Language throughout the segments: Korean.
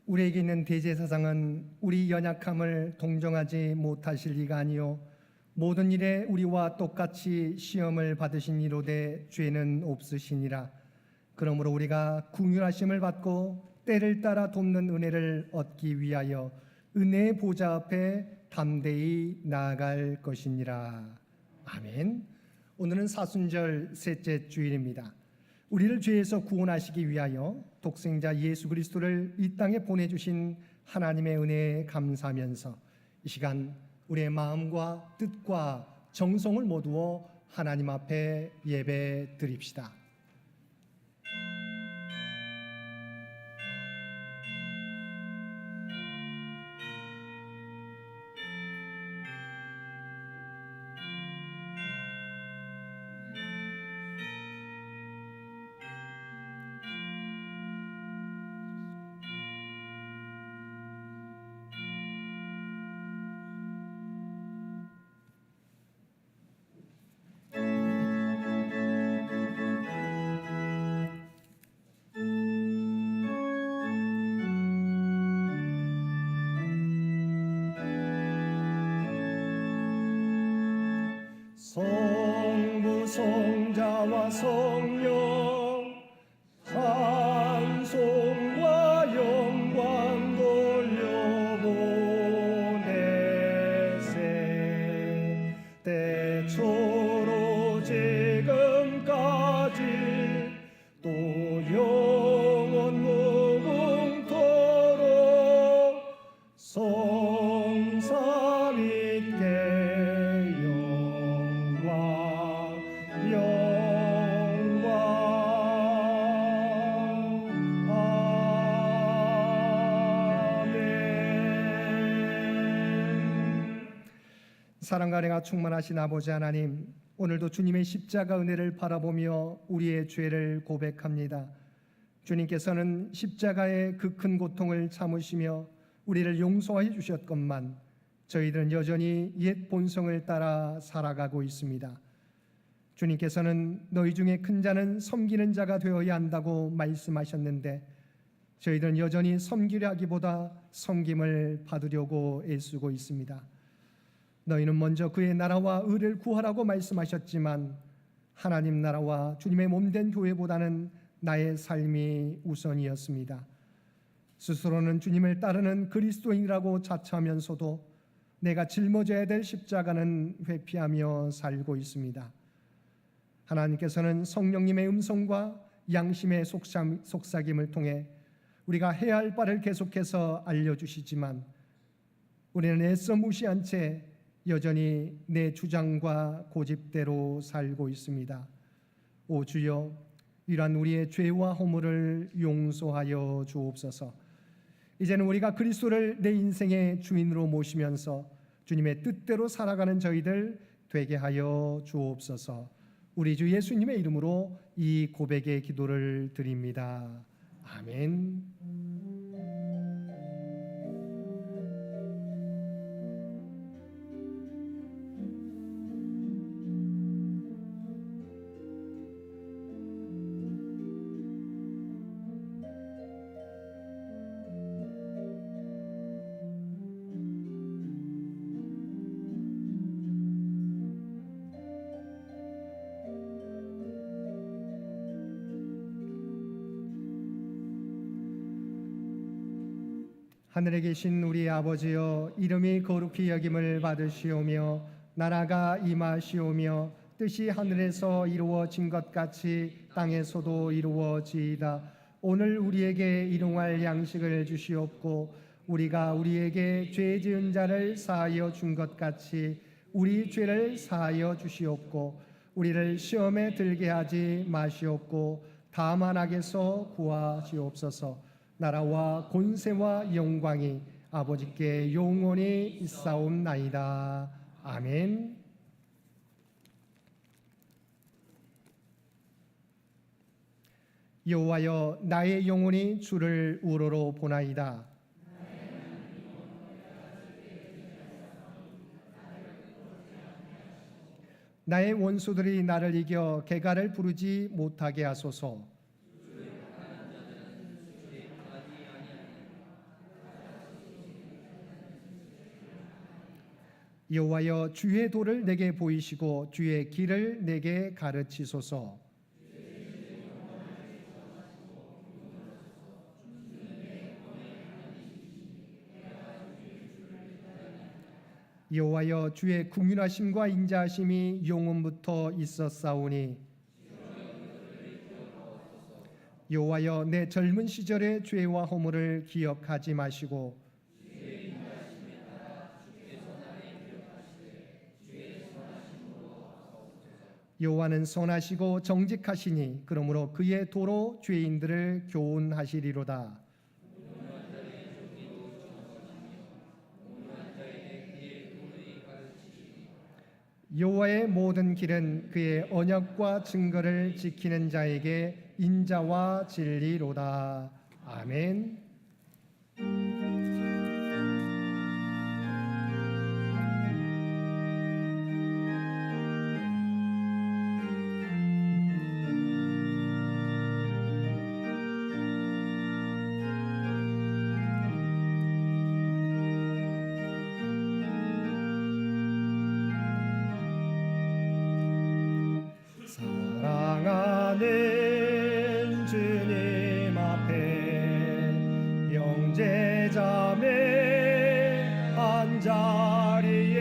우리에게 있는 대제사장은 우리 연약함을 동정하지 못하실 리가 아니요 모든 일에 우리와 똑같이 시험을 받으신 이로되 죄는 없으시니라. 그러므로 우리가 긍휼하심을 받고 때를 따라 돕는 은혜를 얻기 위하여 은혜의 보좌 앞에 담대히 나아갈 것이니라. 아멘. 오늘은 사순절 셋째 주일입니다. 우리를 죄에서 구원하시기 위하여 독생자 예수 그리스도를 이 땅에 보내주신 하나님의 은혜에 감사하면서 이 시간 우리의 마음과 뜻과 정성을 모두어 하나님 앞에 예배 드립시다. 성부 성자와 성령 찬송과 영광 돌려보내세. 때초로 지금까지 또 영원 무궁토록 성삼위께 사랑과 은혜가 충만하신 아버지 하나님, 오늘도 주님의 십자가 은혜를 바라보며 우리의 죄를 고백합니다. 주님께서는 십자가의 그 큰 고통을 참으시며 우리를 용서해 주셨건만 저희들은 여전히 옛 본성을 따라 살아가고 있습니다. 주님께서는 너희 중에 큰 자는 섬기는 자가 되어야 한다고 말씀하셨는데 저희들은 여전히 섬기려 하기보다 섬김을 받으려고 애쓰고 있습니다. 너희는 먼저 그의 나라와 의를 구하라고 말씀하셨지만 하나님 나라와 주님의 몸된 교회보다는 나의 삶이 우선이었습니다. 스스로는 주님을 따르는 그리스도인이라고 자처하면서도 내가 짊어져야 될 십자가는 회피하며 살고 있습니다. 하나님께서는 성령님의 음성과 양심의 속삭임을 통해 우리가 해야 할 바를 계속해서 알려주시지만 우리는 애써 무시한 채 여전히 내 주장과 고집대로 살고 있습니다. 오 주여, 이러한 우리의 죄와 허물을 용서하여 주옵소서. 이제는 우리가 그리스도를 내 인생의 주인으로 모시면서 주님의 뜻대로 살아가는 저희들 되게 하여 주옵소서. 우리 주 예수님의 이름으로 이 고백의 기도를 드립니다. 아멘. 하늘에 계신 우리 아버지여, 이름이 거룩히 여김을 받으시오며 나라가 임하시오며 뜻이 하늘에서 이루어진 것 같이 땅에서도 이루어지이다. 오늘 우리에게 일용할 양식을 주시옵고 우리가 우리에게 죄 지은 자를 사하여 준 것 같이 우리 죄를 사하여 주시옵고 우리를 시험에 들게 하지 마시옵고 다만 악에서 구하시옵소서. 나라와 권세와 영광이 아버지께 영원히 있사옵나이다. 아멘. 여호와여, 나의 영혼이 주를 우러러 보나이다. 나의 원수들이 나를 이겨 개가를 부르지 못하게 하소서. 여호와여 주의 도를 내게 보이시고 주의 길을 내게 가르치소서. 여호와여 주의 국률하심과 인자하심이 영원부터 있었사오니 여호와여 내 젊은 시절의 죄와 허물을 기억하지 마시고 여호와는 선하시고 정직하시니 그러므로 그의 도로 죄인들을 교훈하시리로다. 여호와의 모든 길은 그의 언약과 증거를 지키는 자에게 인자와 진리로다. 아멘. 사랑하는 주님 앞에 형제자매 한자리에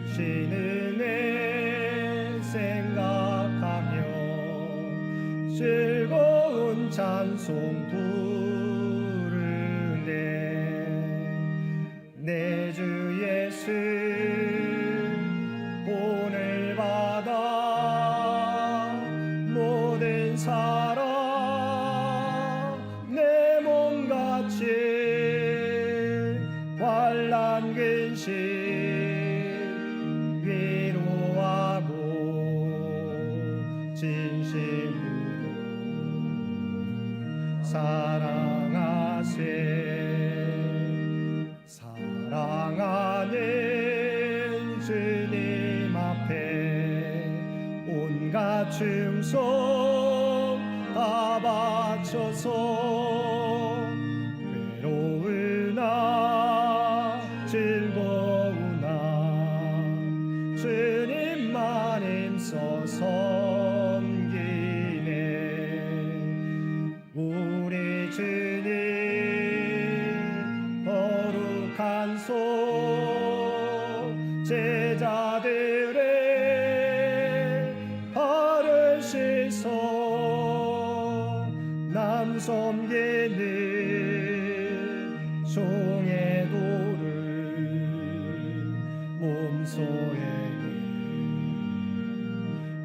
주신 은혜 생각하며 즐거운 찬송 부르네. 내 주 예수 본을 받아 모든 사랑 내 몸같이 환난 근심 위로하고 진심으로 사랑하세. 사랑하는 주님 앞에 온갖 충성 다 바쳐서 외로우나 즐거우나 주님만 힘써 섬기네. 우리 주님 거룩한 손 제자들의 발을 씻어 남 섬기는 종의 도를 몸소에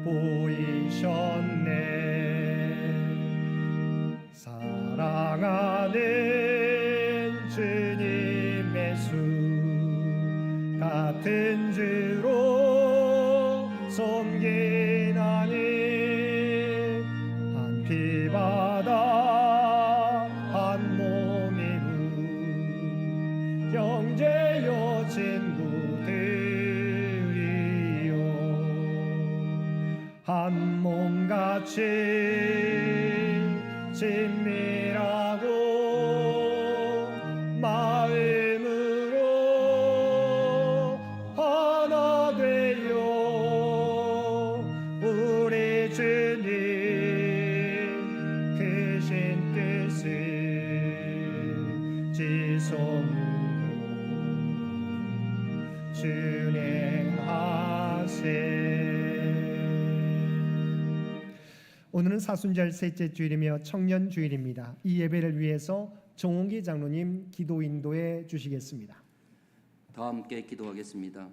보이셨네. 사랑하는 주님의 수 같은 주로 섬기나니 한 피바다 한 몸이군 형제여 친구들이여 한 몸같이 친밀하고 마음으로 하나 되어 우리 주님 크신 뜻을 지성으로 준행하세. 오늘은 사순절 셋째 주일이며 청년 주일입니다. 이 예배를 위해서 정홍기 장로님 기도 인도해 주시겠습니다. 다 함께 기도하겠습니다.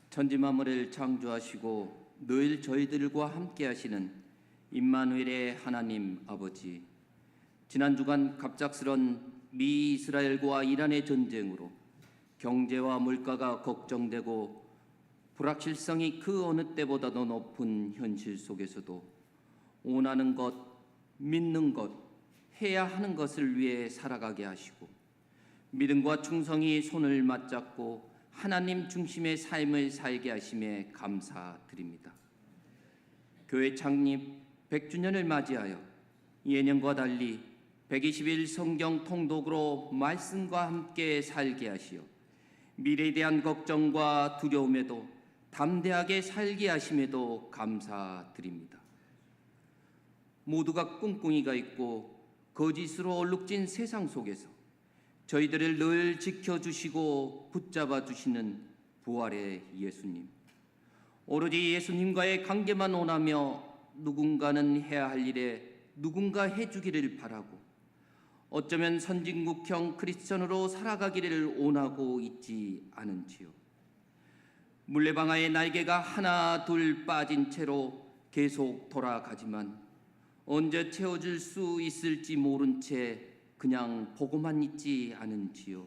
천지 만물을 창조하시고 늘 저희들과 함께 하시는 임마누엘의 하나님 아버지, 지난 주간 갑작스런 미 이스라엘과 이란의 전쟁으로 경제와 물가가 걱정되고 불확실성이 그 어느 때보다도 높은 현실 속에서도 원하는 것, 믿는 것, 해야 하는 것을 위해 살아가게 하시고 믿음과 충성이 손을 맞잡고 하나님 중심의 삶을 살게 하심에 감사드립니다. 교회 창립 100주년을 맞이하여 예년과 달리 120일 성경 통독으로 말씀과 함께 살게 하시어 미래에 대한 걱정과 두려움에도 담대하게 살게 하심에도 감사드립니다. 모두가 꿍꿍이가 있고 거짓으로 얼룩진 세상 속에서 저희들을 늘 지켜주시고 붙잡아 주시는 부활의 예수님, 오로지 예수님과의 관계만 원하며 누군가는 해야 할 일에 누군가 해주기를 바라고 어쩌면 선진국형 크리스천으로 살아가기를 원하고 있지 않은지요. 물레방아의 날개가 하나 둘 빠진 채로 계속 돌아가지만 언제 채워줄 수 있을지 모른 채 그냥 보고만 있지 않은지요.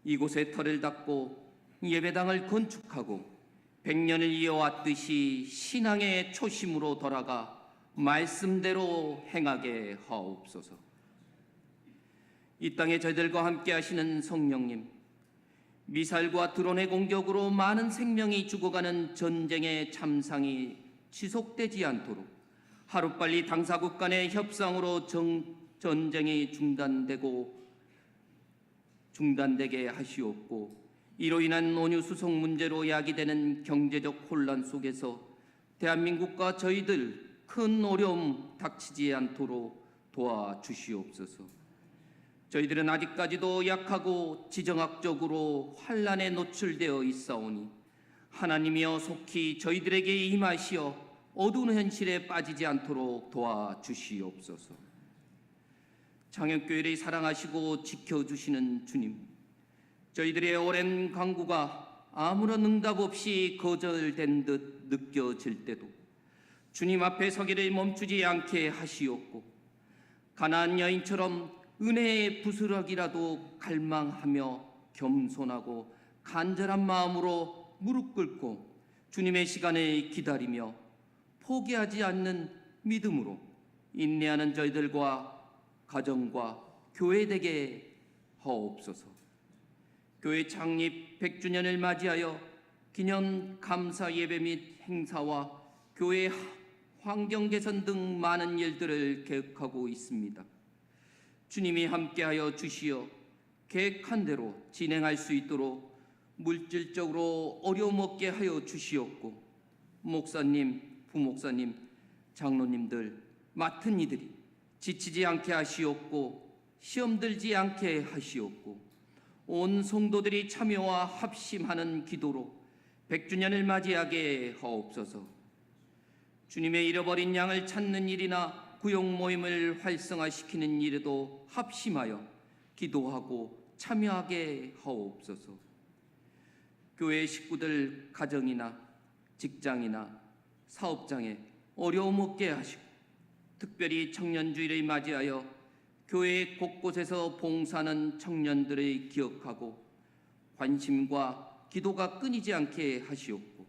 이곳에 터를 닦고 예배당을 건축하고 100년을 이어왔듯이 신앙의 초심으로 돌아가 말씀대로 행하게 하옵소서. 이 땅에 저희들과 함께 하시는 성령님, 미사일과 드론의 공격으로 많은 생명이 죽어가는 전쟁의 참상이 지속되지 않도록 하루빨리 당사국 간의 협상으로 전쟁이 중단되게 하시옵고, 이로 인한 원유 수송 문제로 야기되는 경제적 혼란 속에서 대한민국과 저희들 큰 어려움 닥치지 않도록 도와주시옵소서. 저희들은 아직까지도 약하고 지정학적으로 환난에 노출되어 있사오니 하나님이여 속히 저희들에게 임하시어 어두운 현실에 빠지지 않도록 도와주시옵소서. 창현교회를 사랑하시고 지켜주시는 주님, 저희들의 오랜 간구가 아무런 응답 없이 거절된 듯 느껴질 때도 주님 앞에 서기를 멈추지 않게 하시옵고, 가나안 여인처럼 은혜의 부스러기라도 갈망하며 겸손하고 간절한 마음으로 무릎 꿇고 주님의 시간을 기다리며 포기하지 않는 믿음으로 인내하는 저희들과 가정과 교회 되게 하옵소서. 교회 창립 100주년을 맞이하여 기념 감사 예배 및 행사와 교회 환경 개선 등 많은 일들을 계획하고 있습니다. 주님이 함께하여 주시어 계획한 대로 진행할 수 있도록 물질적으로 어려움 없게 하여 주시옵고, 목사님, 부목사님, 장로님들 맡은 이들이 지치지 않게 하시옵고 시험 들지 않게 하시옵고, 온 성도들이 참여와 합심하는 기도로 100주년을 맞이하게 하옵소서. 주님의 잃어버린 양을 찾는 일이나 구역 모임을 활성화시키는 일에도 합심하여 기도하고 참여하게 하옵소서. 교회 식구들 가정이나 직장이나 사업장에 어려움 없게 하시고, 특별히 청년주의를 맞이하여 교회 곳곳에서 봉사하는 청년들을 기억하고 관심과 기도가 끊이지 않게 하시옵고,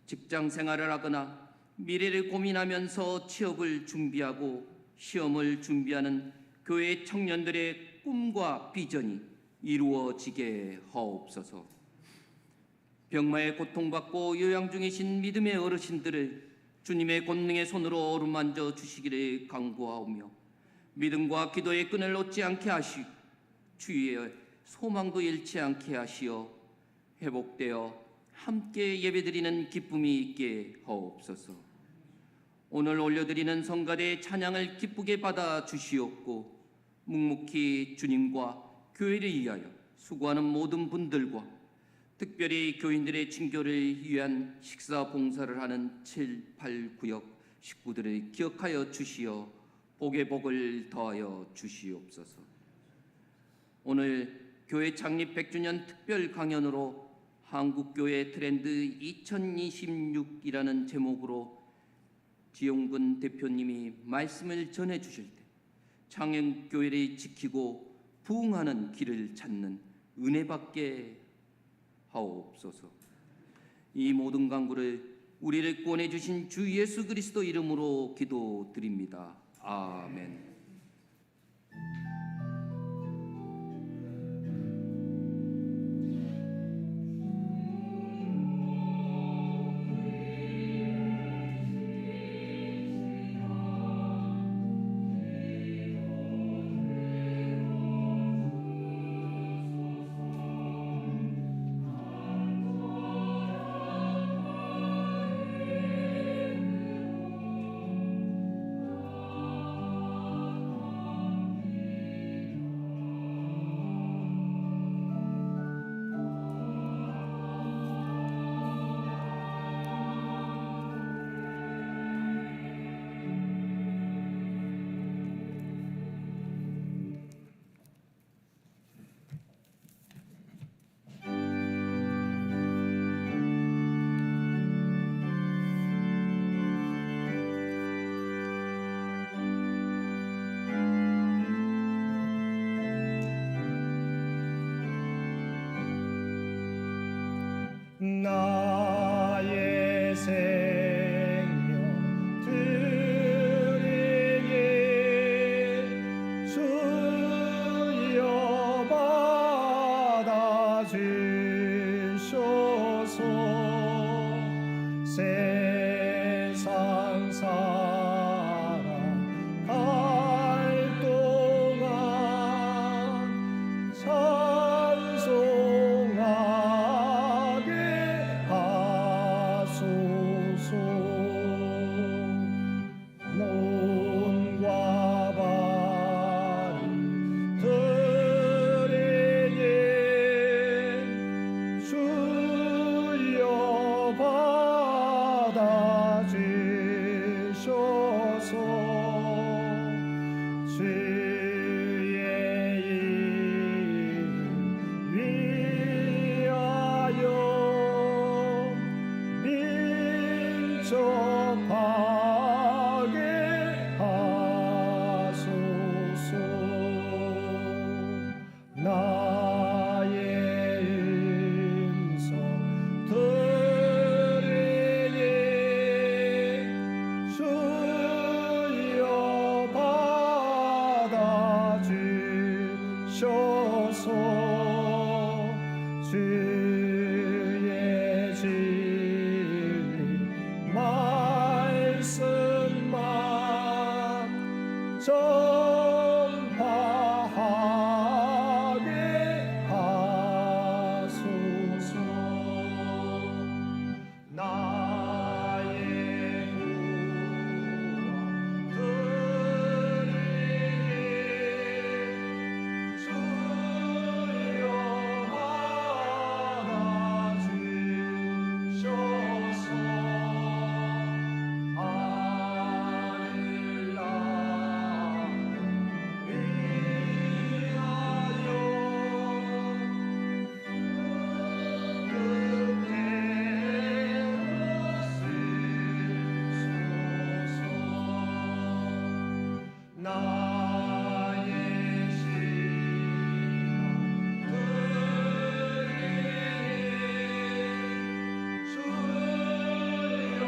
직장 생활을 하거나 미래를 고민하면서 취업을 준비하고 시험을 준비하는 교회 청년들의 꿈과 비전이 이루어지게 하옵소서. 병마에 고통받고 요양 중이신 믿음의 어르신들을 주님의 권능의 손으로 어루만져 주시기를 간구하오며, 믿음과 기도의 끈을 놓지 않게 하시고 주위의 소망도 잃지 않게 하시어 회복되어 함께 예배드리는 기쁨이 있게 하옵소서. 오늘 올려드리는 성가대의 찬양을 기쁘게 받아 주시옵고, 묵묵히 주님과 교회를 위하여 수고하는 모든 분들과 특별히 교인들의 징교를 위한 식사 봉사를 하는 7, 8, 9역 식구들을 기억하여 주시어 복의 복을 더하여 주시옵소서. 오늘 교회 창립 100주년 특별 강연으로 한국교회 트렌드 2026이라는 제목으로 지용근 대표님이 말씀을 전해 주실 때 창현교회를 지키고 부흥하는 길을 찾는 은혜 받게 하옵소서. 이 모든 간구를 우리를 구원해 주신 주 예수 그리스도 이름으로 기도드립니다. 아멘. 나의 생명 드리니 주여 받아주소서. 세상 살아갈 동안 찬송하게 하소서. 논과 발을 드리니 주여 받아주소서. 주의 이름 위하여 민첩하게 하소서. 나의 음성 들으니 주여 받아주소서. 주의 진리 말씀만 전파하게 하소서. 나의 구원 드리니 주여 받아주소서. 하늘 나라를 위하여 그대로 쓰소서. 나의 신앙 드리니 주여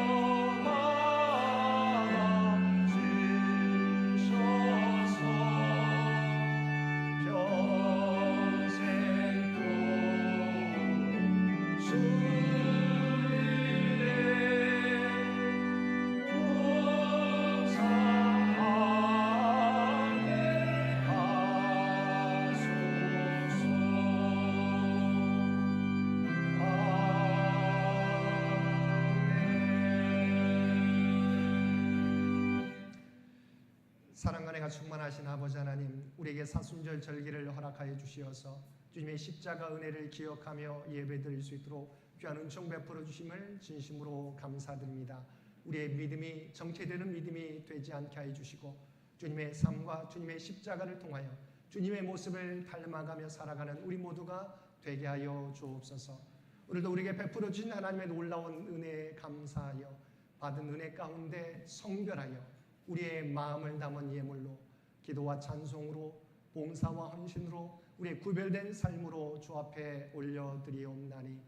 받아주소서. 평생 또 주님의 묵상하게 하소서. 아멘. 사랑과 은혜가 충만하신 아버지 하나님, 우리에게 사순절 절기를 허락하여 주시어서 주님의 십자가 은혜를 기억하며 예배드릴 수 있도록 귀한 은총 베풀어 주심을 진심으로 감사드립니다. 우리의 믿음이 정체되는 믿음이 되지 않게 하여 주시고 주님의 삶과 주님의 십자가를 통하여 주님의 모습을 닮아가며 살아가는 우리 모두가 되게 하여 주옵소서. 오늘도 우리에게 베풀어 주신 하나님의 놀라운 은혜에 감사하여 받은 은혜 가운데 성별하여 우리의 마음을 담은 예물로 기도와 찬송으로 봉사와 헌신으로 우리의 구별된 삶으로 주 앞에 올려드리옵나니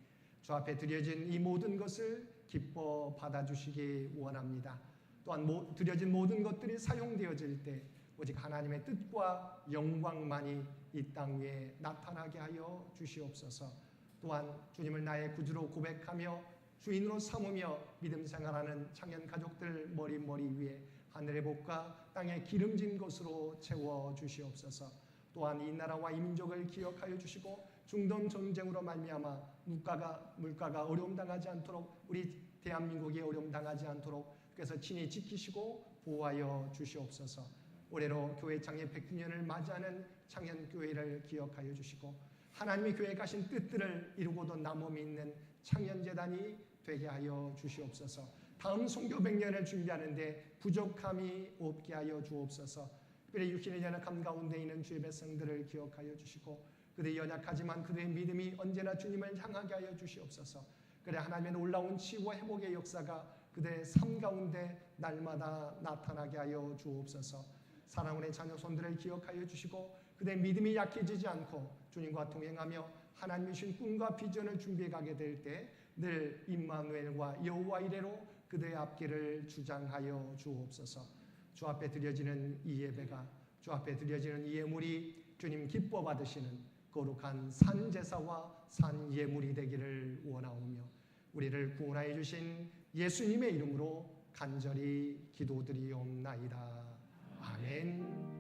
주 앞에 드려진 이 모든 것을 기뻐 받아주시기 원합니다. 또한 드려진 모든 것들이 사용되어질 때 오직 하나님의 뜻과 영광만이 이 땅 위에 나타나게 하여 주시옵소서. 또한 주님을 나의 구주로 고백하며 주인으로 삼으며 믿음 생활하는 청년 가족들 머리 위에 하늘의 복과 땅의 기름진 것으로 채워 주시옵소서. 또한 이 나라와 이 민족을 기억하여 주시고 중동 전쟁으로 말미암아 물가가 어려움 당하지 않도록 우리 대한민국이 어려움 당하지 않도록 그래서 친히 지키시고 보호하여 주시옵소서. 올해로 교회 창립 100주년을 맞이하는 창현교회를 기억하여 주시고 하나님의 교회에 가신 뜻들을 이루고도 남음이 있는 창현재단이 되게 하여 주시옵소서. 다음 선교 100년을 준비하는데 부족함이 없게 하여 주옵소서. 특별히 육신의 연약함 가운데 있는 주의 백성들을 기억하여 주시고 그들이 연약하지만 그들의 믿음이 언제나 주님을 향하게 하여 주시옵소서. 그래 하나님의 놀라운 치유와 회복의 역사가 그들의 삶 가운데 날마다 나타나게 하여 주옵소서. 사랑하는 자녀손들을 기억하여 주시고 그들의 믿음이 약해지지 않고 주님과 동행하며 하나님이 주신 꿈과 비전을 준비해 가게 될 때 늘 임마누엘과 여호와 이레로 그들의 앞길을 주장하여 주옵소서. 주 앞에 드려지는 이 예배가, 주 앞에 드려지는 이 예물이 주님 기뻐 받으시는 거룩한 산제사와 산예물이 되기를 원하오며, 우리를 구원하여 주신 예수님의 이름으로 간절히 기도드리옵나이다. 아멘.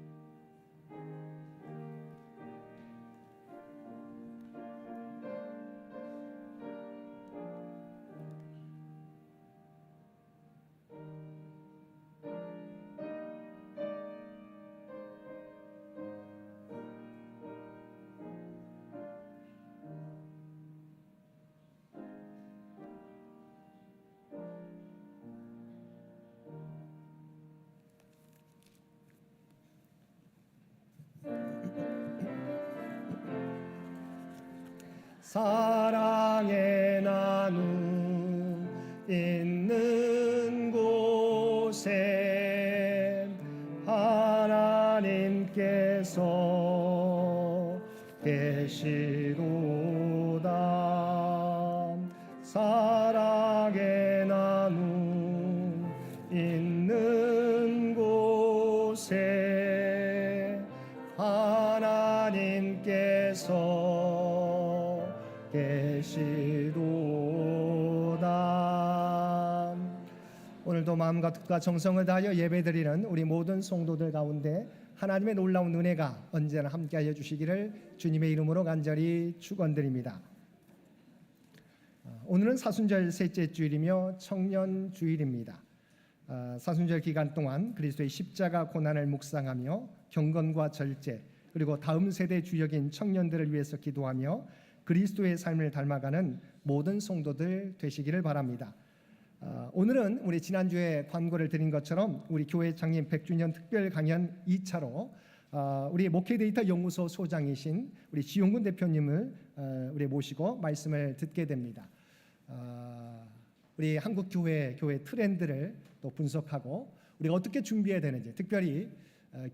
사랑의 나눔 있는 곳에 하나님께서 계시도다. 사랑의 나눔 있는 곳에 하나님께서 계시도다. 오늘도 마음과 뜻과 정성을 다하여 예배드리는 우리 모든 성도들 가운데 하나님의 놀라운 은혜가 언제나 함께하여 주시기를 주님의 이름으로 간절히 축원드립니다. 오늘은 사순절 셋째 주일이며 청년 주일입니다. 사순절 기간 동안 그리스도의 십자가 고난을 묵상하며 경건과 절제, 그리고 다음 세대 주역인 청년들을 위해서 기도하며 그리스도의 삶을 닮아가는 모든 성도들 되시기를 바랍니다. 오늘은 우리 지난주에 권고를 드린 것처럼 우리 교회 창립 100주년 특별 강연 2차로 우리 목회데이터 연구소 소장이신 우리 지용근 대표님을 우리 모시고 말씀을 듣게 됩니다. 우리 한국 교회 트렌드를 또 분석하고 우리가 어떻게 준비해야 되는지, 특별히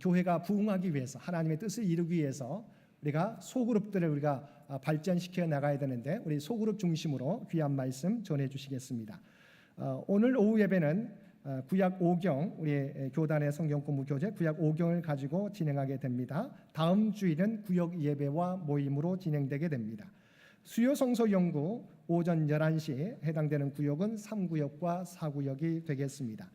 교회가 부흥하기 위해서, 하나님의 뜻을 이루기 위해서 우리가 소그룹들을 우리가 발전시켜 나가야 되는데, 우리 소그룹 중심으로 귀한 말씀 전해 주시겠습니다. 오늘 오후 예배는 구약 5경, 우리 교단의 성경 공부 교재 구약 5경을 가지고 진행하게 됩니다. 다음 주일은 구역 예배와 모임으로 진행되게 됩니다. 수요 성서 연구 오전 11시에 해당되는 구역은 3구역과 4구역이 되겠습니다.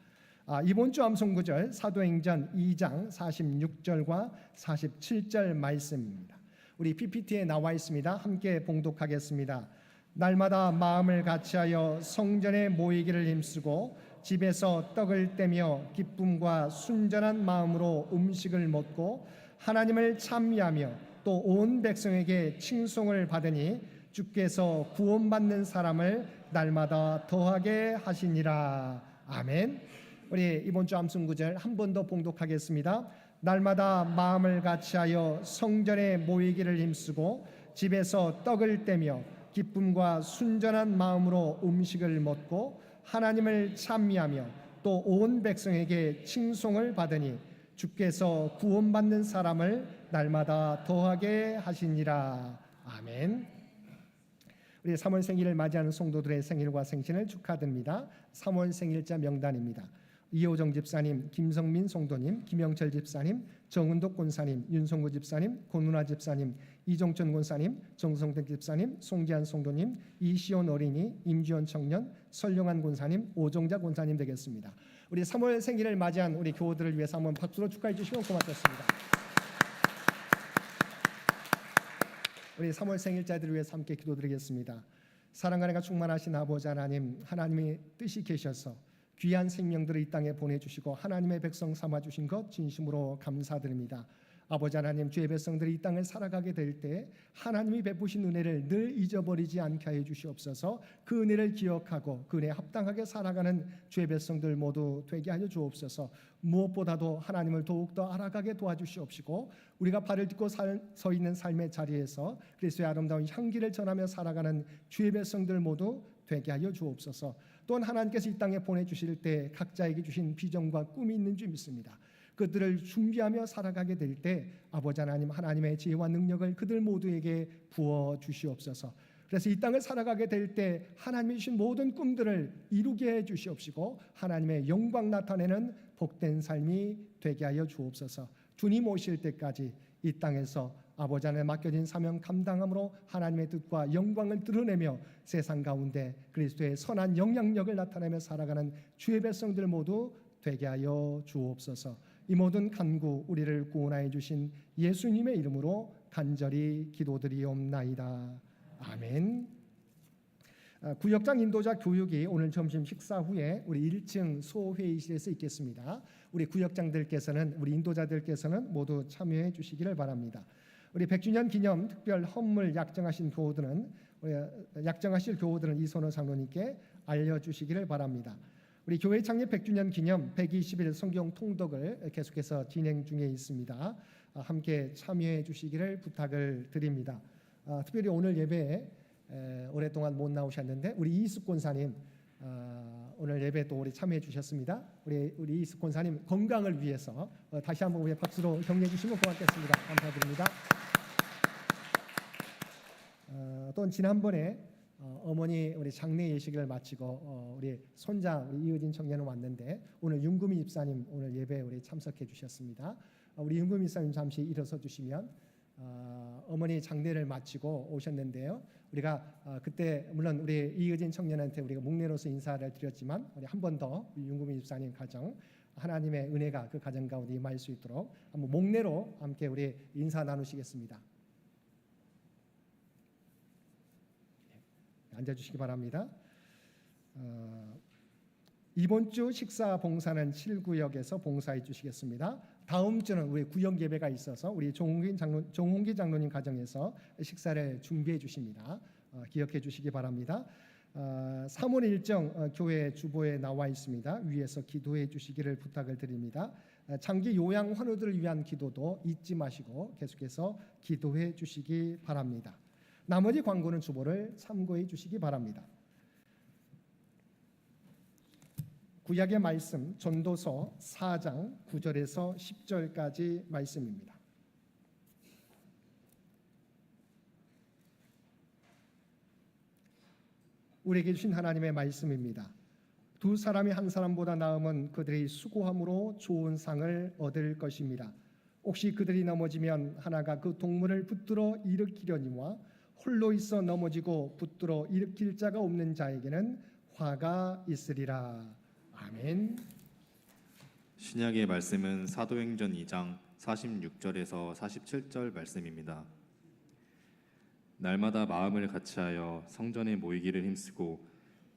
이번 주 암송구절 사도행전 2장 46절과 47절 말씀입니다. 우리 PPT에 나와 있습니다. 함께 봉독하겠습니다. 날마다 마음을 같이하여 성전에 모이기를 힘쓰고 집에서 떡을 떼며 기쁨과 순전한 마음으로 음식을 먹고 하나님을 찬미하며 또 온 백성에게 칭송을 받으니 주께서 구원받는 사람을 날마다 더하게 하시니라. 아멘. 우리 이번 주 암송구절 한 번 더 봉독하겠습니다. 날마다 마음을 같이하여 성전에 모이기를 힘쓰고 집에서 떡을 떼며 기쁨과 순전한 마음으로 음식을 먹고 하나님을 찬미하며 또 온 백성에게 칭송을 받으니 주께서 구원받는 사람을 날마다 더하게 하시니라. 아멘. 우리 3월 생일을 맞이하는 성도들의 생일과 생신을 축하드립니다. 3월 생일자 명단입니다. 이호정 집사님, 김성민 성도님, 김영철 집사님, 정은덕 권사님, 윤성구 집사님, 권은화 집사님, 이종천 권사님, 정성택 집사님, 송지한 성도님, 이시온 어린이, 임지원 청년, 설영한 권사님, 오정자 권사님 되겠습니다. 우리 3월 생일을 맞이한 우리 교우들을 위해서 한번 박수로 축하해 주시면 고맙겠습니다. 우리 3월 생일자들을 위해서 함께 기도드리겠습니다. 사랑과 충만하신 아버지 하나님, 하나님의 뜻이 계셔서 귀한 생명들을 이 땅에 보내주시고 하나님의 백성 삼아주신 것 진심으로 감사드립니다. 아버지 하나님, 주의 백성들이 이 땅을 살아가게 될 때 하나님이 베푸신 은혜를 늘 잊어버리지 않게 하여 주시옵소서. 그 은혜를 기억하고 그 은혜에 합당하게 살아가는 주의 백성들 모두 되게 하여 주옵소서. 무엇보다도 하나님을 더욱더 알아가게 도와주시옵시고 우리가 발을 딛고 서 있는 삶의 자리에서 그리스도의 아름다운 향기를 전하며 살아가는 주의 백성들 모두 되게 하여 주옵소서. 또한 하나님께서 이 땅에 보내주실 때 각자에게 주신 비전과 꿈이 있는 줄 믿습니다. 그들을 준비하며 살아가게 될 때 아버지 하나님, 하나님의 지혜와 능력을 그들 모두에게 부어 주시옵소서. 그래서 이 땅을 살아가게 될 때 하나님이 주신 모든 꿈들을 이루게 해 주시옵시고 하나님의 영광 나타내는 복된 삶이 되게 하여 주옵소서. 주님 오실 때까지 이 땅에서 아버지 안에 맡겨진 사명 감당함으로 하나님의 뜻과 영광을 드러내며 세상 가운데 그리스도의 선한 영향력을 나타내며 살아가는 주의 백성들 모두 되게 하여 주옵소서. 이 모든 간구 우리를 구원하여 주신 예수님의 이름으로 간절히 기도드리옵나이다. 아멘. 구역장 인도자 교육이 오늘 점심 식사 후에 우리 1층 소회의실에서 있겠습니다. 우리 구역장들께서는 우리 인도자들께서는 모두 참여해 주시기를 바랍니다. 우리 100주년 기념 특별 헌물 약정하실 교우들은 이선호 장로님께 알려주시기를 바랍니다. 우리 교회 창립 100주년 기념 120일 성경 통독을 계속해서 진행 중에 있습니다. 함께 참여해 주시기를 부탁을 드립니다. 특별히 오늘 예배에 오랫동안 못 나오셨는데 우리 이숙 권사님 오늘 예배 또 우리 참여해 주셨습니다. 우리 이숙 권사님 건강을 위해서 다시 한번 우리 박수로 격려해 주시면 고맙겠습니다. 감사드립니다. 또 지난번에 어머니 우리 장례 예식을 마치고 우리 손자 우리 이효진 청년은 왔는데 오늘 윤구미 집사님 오늘 예배에 우리 참석해 주셨습니다. 우리 윤구미 집사님 잠시 일어서 주시면 어머니 장례를 마치고 오셨는데요. 우리가 그때 물론 우리 이효진 청년한테 우리가 목례로서 인사를 드렸지만 우리 한 번 더 윤구미 집사님 가정 하나님의 은혜가 그 가정 가운데 임할 수 있도록 한번 목례로 함께 우리 인사 나누시겠습니다. 앉아주시기 바랍니다. 이번 주 식사 봉사는 7구역에서 봉사해 주시겠습니다. 다음 주는 우리 구역 예배가 있어서 우리 종홍기 장로님 가정에서 식사를 준비해 주십니다. 기억해 주시기 바랍니다. 3월 일정 교회 주보에 나와 있습니다. 위에서 기도해 주시기를 부탁을 드립니다. 장기 요양 환우들을 위한 기도도 잊지 마시고 계속해서 기도해 주시기 바랍니다. 나머지 광고는 주보를 참고해 주시기 바랍니다. 구약의 말씀 전도서 4장 9절에서 10절까지 말씀입니다. 우리에게 주신 하나님의 말씀입니다. 두 사람이 한 사람보다 나음은 그들이 수고함으로 좋은 상을 얻을 것입니다. 혹시 그들이 넘어지면 하나가 그 동물을 붙들어 일으키려니와 홀로 있어 넘어지고 붙들어 일으킬 자가 없는 자에게는 화가 있으리라. 아멘. 신약의 말씀은 사도행전 2장 46절에서 47절 말씀입니다. 날마다 마음을 같이하여 성전에 모이기를 힘쓰고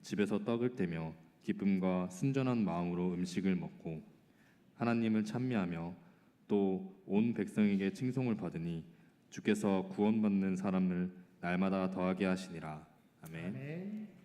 집에서 떡을 떼며 기쁨과 순전한 마음으로 음식을 먹고 하나님을 찬미하며 또 온 백성에게 칭송을 받으니 주께서 구원받는 사람을 날마다 더하게 하시니라. 아멘. 아멘.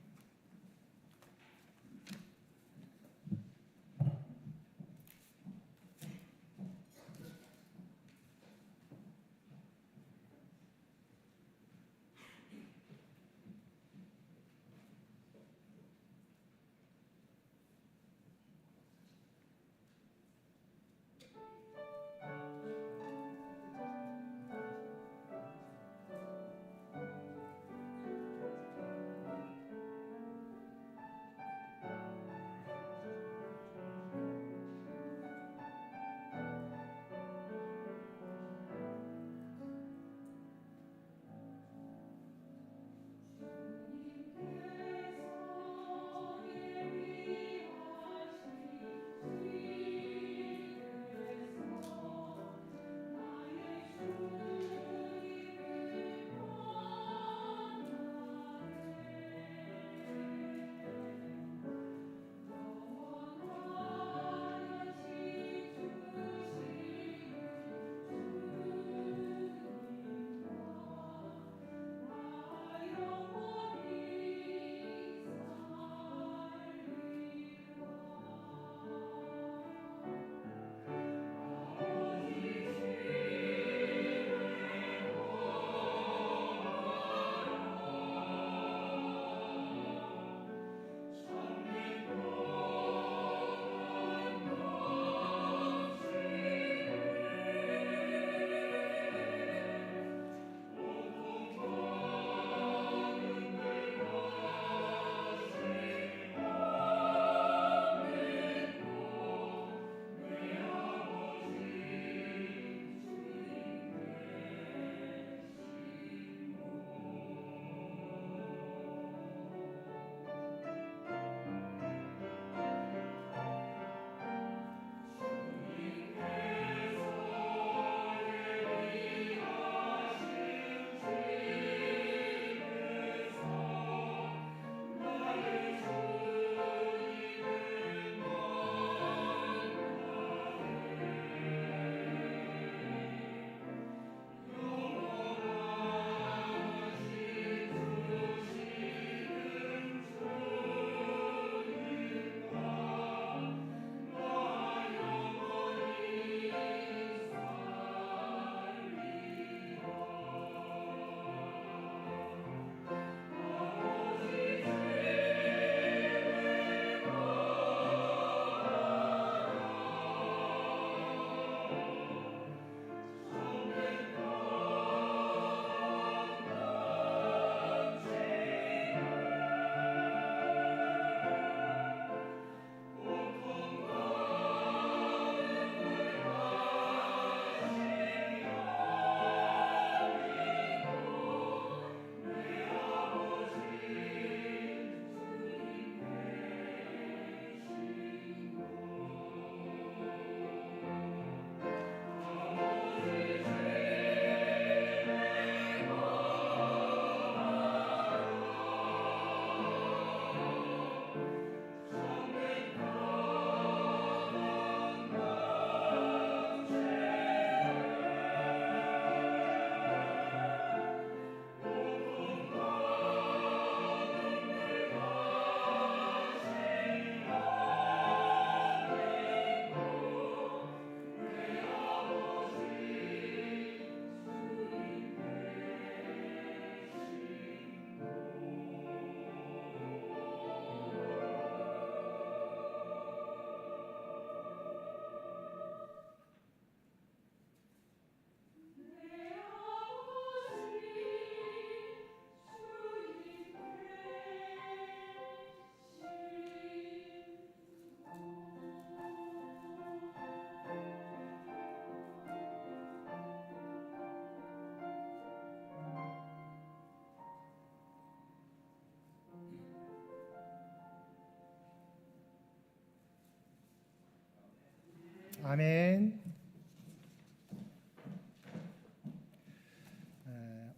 아멘.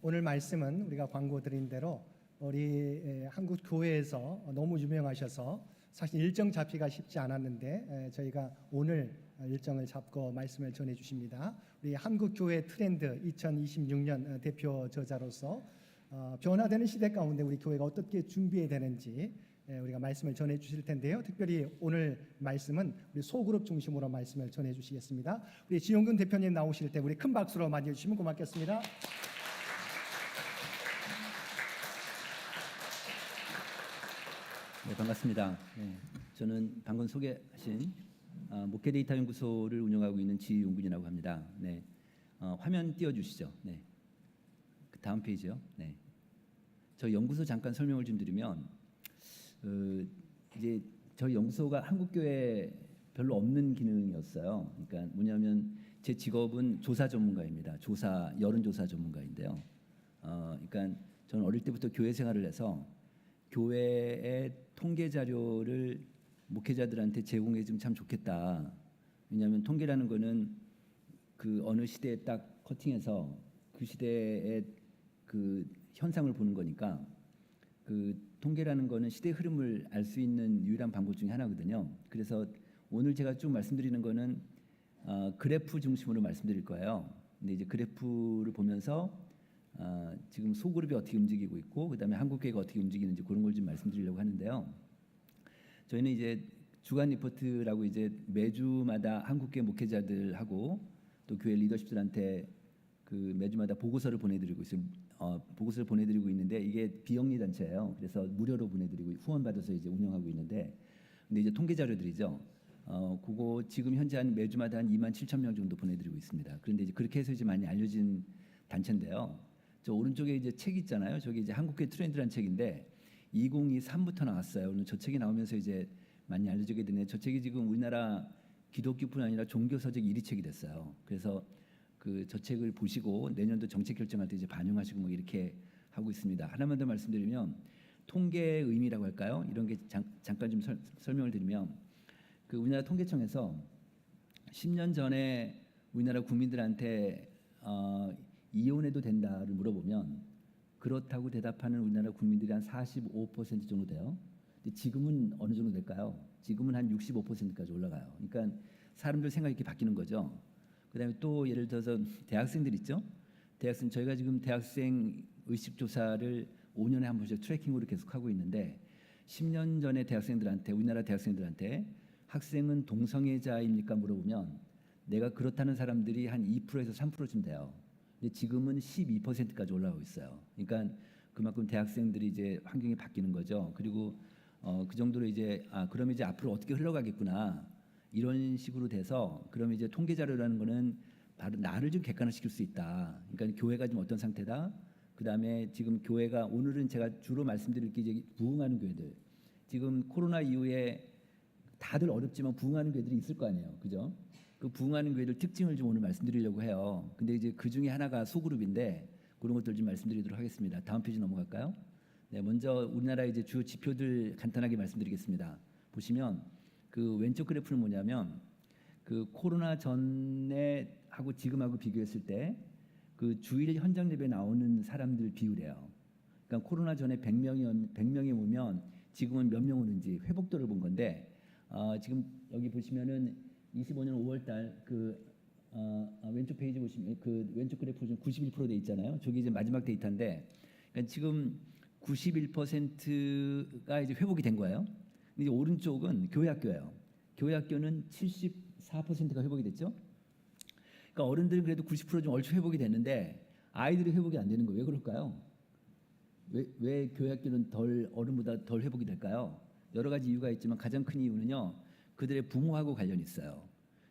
오늘 말씀은 우리가 광고 드린 대로 우리 한국 교회에서 너무 유명하셔서 사실 일정 잡기가 쉽지 않았는데 저희가 오늘 일정을 잡고 말씀을 전해 주십니다. 우리 한국 교회 트렌드 2026년 대표 저자로서 변화되는 시대 가운데 우리 교회가 어떻게 준비해야 되는지 우리가 말씀을 전해 주실 텐데요. 특별히 오늘 말씀은 우리 소그룹 중심으로 말씀을 전해 주시겠습니다. 우리 지용근 대표님 나오실 때 우리 큰 박수로 맞이해 주시면 고맙겠습니다. 네, 반갑습니다. 네, 저는 방금 소개하신 목회데이터 연구소를 운영하고 있는 지용근이라고 합니다. 네, 화면 띄워주시죠. 네, 그 다음 페이지요. 네, 저 연구소 잠깐 설명을 좀 드리면 이제 저희 연구소가 한국 교회에 별로 없는 기능이었어요. 그러니까 뭐냐면 제 직업은 조사 전문가입니다. 여론조사 전문가인데요. 그러니까 저는 어릴 때부터 교회 생활을 해서 교회의 통계 자료를 목회자들한테 제공해 주면 참 좋겠다. 왜냐하면 통계라는 거는 그 어느 시대에 딱 커팅해서 그 시대의 그 현상을 보는 거니까 그 통계라는 거는 시대의 흐름을 알 수 있는 유일한 방법 중에 하나거든요. 그래서 오늘 제가 쭉 말씀드리는 거는 그래프 중심으로 말씀드릴 거예요. 근데 이제 그래프를 보면서 지금 소그룹이 어떻게 움직이고 있고 그다음에 한국교회가 어떻게 움직이는지 그런 걸 좀 말씀드리려고 하는데요. 저희는 이제 주간 리포트라고 이제 매주마다 한국교회 목회자들하고 또 교회 리더십들한테 그 매주마다 보고서를 보내드리고 보고서를 보내드리고 있는데 이게 비영리 단체예요. 그래서 무료로 보내드리고 후원 받아서 이제 운영하고 있는데 근데 이제 통계 자료들이죠. 그거 지금 현재 한 매주마다 한 27,000명 정도 보내드리고 있습니다. 그런데 이제 그렇게 해서 이제 많이 알려진 단체인데요. 저 오른쪽에 이제 책 있잖아요. 저기 이제 한국교회 트렌드라는 책인데 2023부터 나왔어요. 오늘 저 책이 나오면서 이제 많이 알려지게 되네. 저 책이 지금 우리나라 기독교뿐 아니라 종교 서적 1위 책이 됐어요. 그래서 그 저 책을 보시고 내년도 정책 결정할 때 이제 반영하시고 뭐 이렇게 하고 있습니다. 하나만 더 말씀드리면 통계의 의미라고 할까요? 이런 게 잠깐 좀 설명을 드리면 그 우리나라 통계청에서 10년 전에 우리나라 국민들한테 이혼해도 된다를 물어보면 그렇다고 대답하는 우리나라 국민들이 한 45% 정도 돼요. 근데 지금은 어느 정도 될까요? 지금은 한 65%까지 올라가요. 그러니까 사람들 생각이 이렇게 바뀌는 거죠. 그다음에 또 예를 들어서 대학생들 있죠. 대학생 저희가 지금 대학생 의식 조사를 5년에 한 번씩 트래킹으로 계속 하고 있는데 10년 전에 우리나라 대학생들한테 학생은 동성애자입니까 물어보면 내가 그렇다는 사람들이 한 2%에서 3%쯤 돼요. 근데 지금은 12%까지 올라가고 있어요. 그러니까 그만큼 대학생들이 이제 환경이 바뀌는 거죠. 그리고 그 정도로 이제 그럼 이제 앞으로 어떻게 흘러가겠구나 이런 식으로 돼서 그럼 이제 통계 자료라는 거는 바로 나를 좀 객관화시킬 수 있다. 그러니까 교회가 지금 어떤 상태다. 그다음에 지금 교회가 오늘은 제가 주로 말씀드릴 게 이제 부흥하는 교회들. 지금 코로나 이후에 다들 어렵지만 부흥하는 교회들이 있을 거 아니에요. 그죠? 그 부흥하는 교회들 특징을 좀 오늘 말씀드리려고 해요. 근데 이제 그 중에 하나가 소그룹인데 그런 것들 좀 말씀드리도록 하겠습니다. 다음 페이지 넘어갈까요? 네, 먼저 우리나라 이제 주요 지표들 간단하게 말씀드리겠습니다. 보시면 그 왼쪽 그래프는 뭐냐면 그 코로나 전에 하고 지금하고 비교했을 때 그 주일 현장 예배 나오는 사람들 비율이에요. 그러니까 코로나 전에 100명이 오면 지금은 몇 명 오는지 회복도를 본 건데 지금 여기 보시면은 25년 5월달 그 왼쪽 페이지 보시면 그 왼쪽 그래프 중 91%돼 있잖아요. 저기 이제 마지막 데이터인데 그러니까 지금 91%가 이제 회복이 된 거예요. 근데 이제 오른쪽은 교회 학교예요. 교회 학교는 74%가 회복이 됐죠. 그러니까 어른들은 그래도 90% 좀 얼추 회복이 됐는데 아이들이 회복이 안 되는 거예요. 왜 그럴까요? 왜 교회 학교는 어른보다 덜 회복이 될까요? 여러 가지 이유가 있지만 가장 큰 이유는요. 그들의 부모하고 관련이 있어요.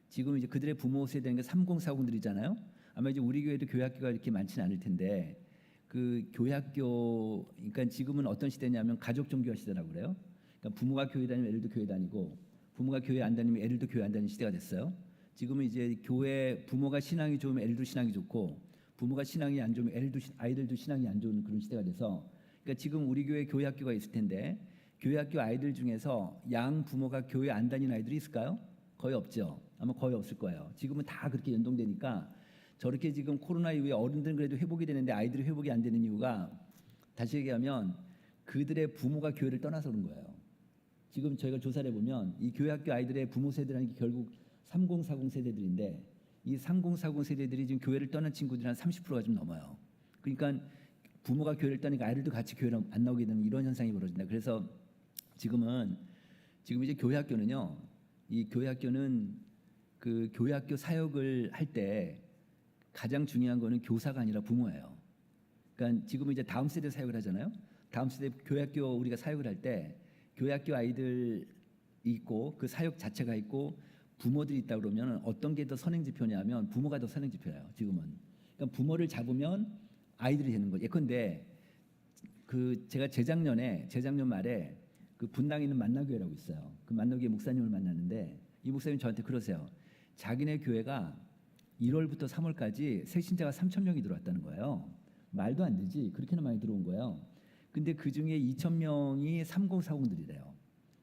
지금 이제 그들의 부모 세대인 게 3040들이잖아요. 아마 이제 우리 교회도 교회 학교가 이렇게 많지는 않을 텐데 그 교회 학교 그러니까 지금은 어떤 시대냐면 가족 종교화 시대라고 그래요. 그러니까 부모가 교회 다니면 애들도 교회 다니고 부모가 교회 안 다니면 애들도 교회 안 다니는 시대가 됐어요. 지금은 이제 교회 부모가 신앙이 좋으면 애들도 신앙이 좋고 부모가 신앙이 안 좋으면 아이들도 신앙이 안 좋은 그런 시대가 돼서 그러니까 지금 우리 교회 교회 학교가 있을 텐데 교회 학교 아이들 중에서 양 부모가 교회 안 다니는 아이들이 있을까요? 거의 없죠. 아마 거의 없을 거예요. 지금은 다 그렇게 연동되니까 저렇게 지금 코로나 이후에 어른들은 그래도 회복이 되는데 아이들이 회복이 안 되는 이유가 다시 얘기하면 그들의 부모가 교회를 떠나서 그런 거예요. 지금 저희가 조사를 해보면 이 교회학교 아이들의 부모 세대라는 게 결국 3040 세대들인데 이 3040 세대들이 지금 교회를 떠난 친구들이 한 30%가 좀 넘어요. 그러니까 부모가 교회를 떠나니까 아이들도 같이 교회를 안 나오게 되는 이런 현상이 벌어진다. 그래서 지금 이제 교회학교는요. 이 교회학교는 그 교회학교 사역을 할 때 가장 중요한 거는 교사가 아니라 부모예요. 그러니까 지금 이제 다음 세대 사역을 하잖아요. 다음 세대 교회학교 우리가 사역을 할 때 교회학교 아이들이 있고 그 사역 자체가 있고 부모들이 있다 그러면 어떤 게 더 선행 지표냐면 부모가 더 선행 지표예요. 지금은. 그러니까 부모를 잡으면 아이들이 되는 거예요. 예컨대 그 제가 재작년 말에 그 분당에 있는 만나교회라고 있어요. 그 만나교회 목사님을 만났는데 이 목사님 저한테 그러세요. 자기네 교회가 1월부터 3월까지 새신자가 3,000명이 들어왔다는 거예요. 말도 안 되지. 그렇게나 많이 들어온 거예요. 근데 그 중에 2,000명이 3040들이래요.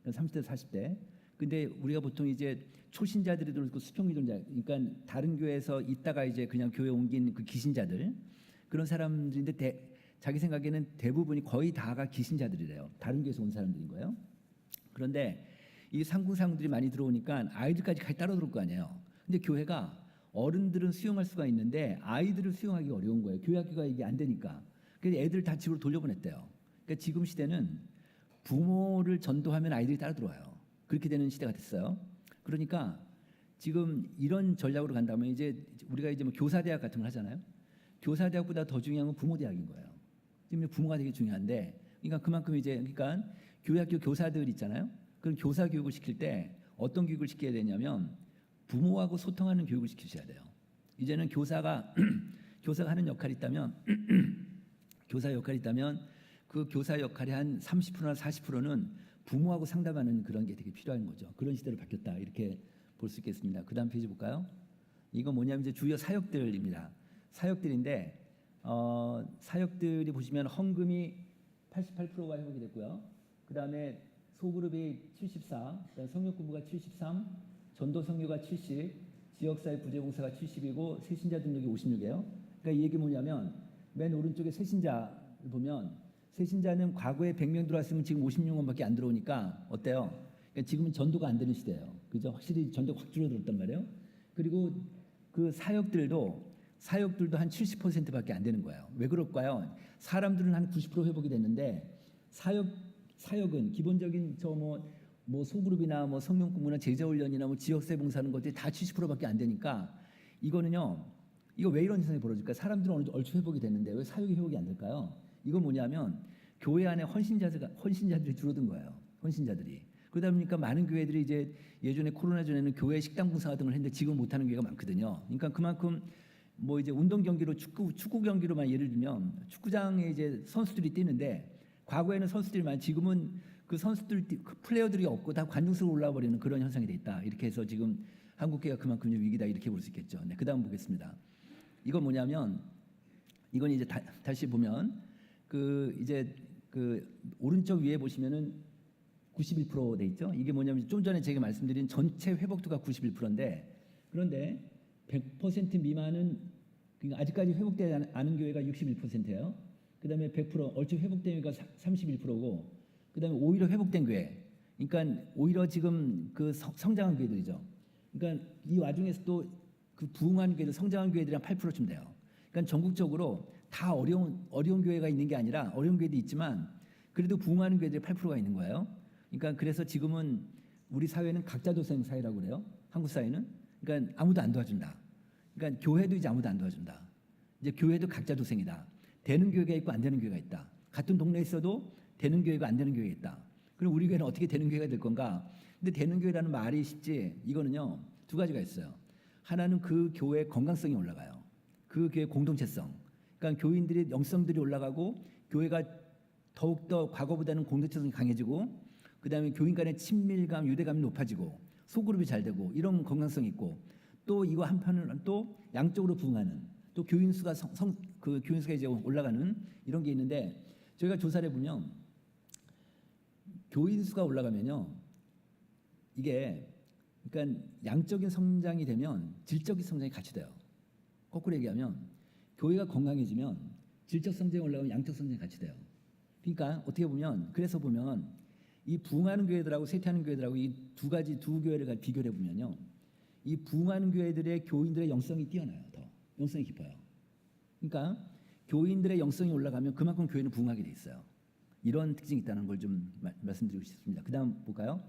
30대 40대. 근데 우리가 보통 이제 초신자들이 들어오고 수평기존자, 그러니까 다른 교회에서 있다가 이제 그냥 교회 옮긴 그 기신자들 그런 사람들인데 자기 생각에는 대부분이 거의 다가 기신자들이래요. 다른 교회에서 온 사람들인 거예요. 그런데 이 상궁상들이 많이 들어오니까 아이들까지 같이 따라 들어올 거 아니에요. 근데 교회가 어른들은 수용할 수가 있는데 아이들을 수용하기 어려운 거예요. 교회학교가 이게 안 되니까. 그래서 애들 다 집으로 돌려보냈대요. 그러니까 지금 시대는 부모를 전도하면 아이들이 따라 들어와요. 그렇게 되는 시대가 됐어요. 그러니까 지금 이런 전략으로 간다면 이제 우리가 이제 뭐 교사대학 같은 걸 하잖아요. 교사대학보다 더 중요한 건 부모대학인 거예요. 지금 부모가 되게 중요한데, 그러니까 그만큼 이제 그러니까 교회학교 교사들 있잖아요. 그럼 교사 교육을 시킬 때 어떤 교육을 시켜야 되냐면 부모하고 소통하는 교육을 시키셔야 돼요. 이제는 교사가 하는 역할이 있다면 교사 역할이 있다면 그 교사 역할의 한 30%나 40%는 부모하고 상담하는 그런 게 되게 필요한 거죠. 그런 시대로 바뀌었다 이렇게 볼 수 있겠습니다. 그 다음 페이지 볼까요? 이거 뭐냐면 이제 주요 사역들입니다. 사역들인데 사역들이 보시면 헌금이 88%가 회복이 됐고요. 그 다음에 소그룹이 74, 그다음에 성역 공부가 73, 전도 성교가 70, 지역사회 부재봉사가 70이고 새신자 등록이 56이에요. 그러니까 이 얘기 뭐냐면 맨 오른쪽에 새신자를 보면 새신자는 과거에 100명 들어왔으면 지금 56명밖에 안 들어오니까 어때요? 그러니까 지금은 전도가 안 되는 시대예요. 그죠? 확실히 전도가 확 줄어들었단 말이에요. 그리고 그 사역들도 한 70%밖에 안 되는 거예요. 왜 그럴까요? 사람들은 한 90% 회복이 됐는데 사역은 기본적인 뭐 소그룹이나 뭐 성령 공부나 제자 훈련이나 뭐 지역사회 봉사하는 것들이 다 70%밖에 안 되니까 이거 왜 이런 현상이 벌어질까? 사람들은 어느 정도 얼추 회복이 됐는데 왜 사역이 회복이 안 될까요? 이건 뭐냐면 교회 안에 헌신자들이 줄어든 거예요. 헌신자들이. 그러다 보니까 많은 교회들이 이제 예전에 코로나 전에는 교회 식당 봉사 같은 걸 했는데 지금 못 하는 교회가 많거든요. 그러니까 그만큼 뭐 이제 운동 경기로 축구 경기로만 예를 들면 축구장에 이제 선수들이 뛰는데 과거에는 선수들이 많이 지금은 그 선수들 그 플레이어들이 없고 다 관중석으로 올라와 버리는 그런 현상이 돼 있다. 이렇게 해서 지금 한국계가 그만큼 위기다 이렇게 볼 수 있겠죠. 네, 그다음 보겠습니다. 이건 뭐냐면 이건 이제 다시 보면 그 이제 그 오른쪽 위에 보시면은 91% 돼 있죠. 이게 뭐냐면 좀 전에 제가 말씀드린 전체 회복도가 91%인데 그런데 100% 미만은 그러니까 아직까지 회복되지 않은 교회가 61%예요. 그다음에 100% 얼추 회복된 교회가 31%고 그다음에 오히려 회복된 교회. 그러니까 오히려 지금 그 성장한 교회들이죠. 그러니까 이 와중에서도 그 부흥한 교회들, 성장한 교회들이 한 8%쯤 돼요. 그러니까 전국적으로 다 어려운 교회가 있는 게 아니라 어려운 교회도 있지만 그래도 부흥하는 교회들이 8%가 있는 거예요. 그러니까 그래서 지금은 우리 사회는 각자 도생 사회라고 그래요. 한국 사회는. 그러니까 아무도 안 도와준다. 그러니까 교회도 이제 아무도 안 도와준다. 이제 교회도 각자 도생이다. 되는 교회가 있고 안 되는 교회가 있다. 같은 동네에 있어도 되는 교회가 안 되는 교회가 있다. 그럼 우리 교회는 어떻게 되는 교회가 될 건가? 근데 되는 교회라는 말이 쉽지 이거는요. 두 가지가 있어요. 하나는 그 교회의 건강성이 올라가요. 그 교회의 공동체성. 그러니까 교인들의 영성들이 올라가고 교회가 더욱더 과거보다는 공동체성이 강해지고 그다음에 교인 간의 친밀감, 유대감이 높아지고 소그룹이 잘 되고 이런 건강성이 있고 또 이거 한편은 또 양쪽으로 부흥하는 또 교인 수가 그 교인 수가 이제 올라가는 이런 게 있는데 저희가 조사를 해보면 교인 수가 올라가면요 이게 그러니까 양적인 성장이 되면 질적인 성장이 같이 돼요. 거꾸로 얘기하면 교회가 건강해지면 질적 성장이 올라가면 양적 성장이 같이 돼요. 그러니까 어떻게 보면 그래서 보면 이 부흥하는 교회들하고 쇠퇴하는 교회들하고 이 두 교회를 비교해 보면요, 이 부흥하는 교회들의 교인들의 영성이 뛰어나요. 더 영성이 깊어요. 그러니까 교인들의 영성이 올라가면 그만큼 교회는 부흥하게 돼 있어요. 이런 특징이 있다는 걸 좀 말씀드리고 싶습니다. 그다음 볼까요?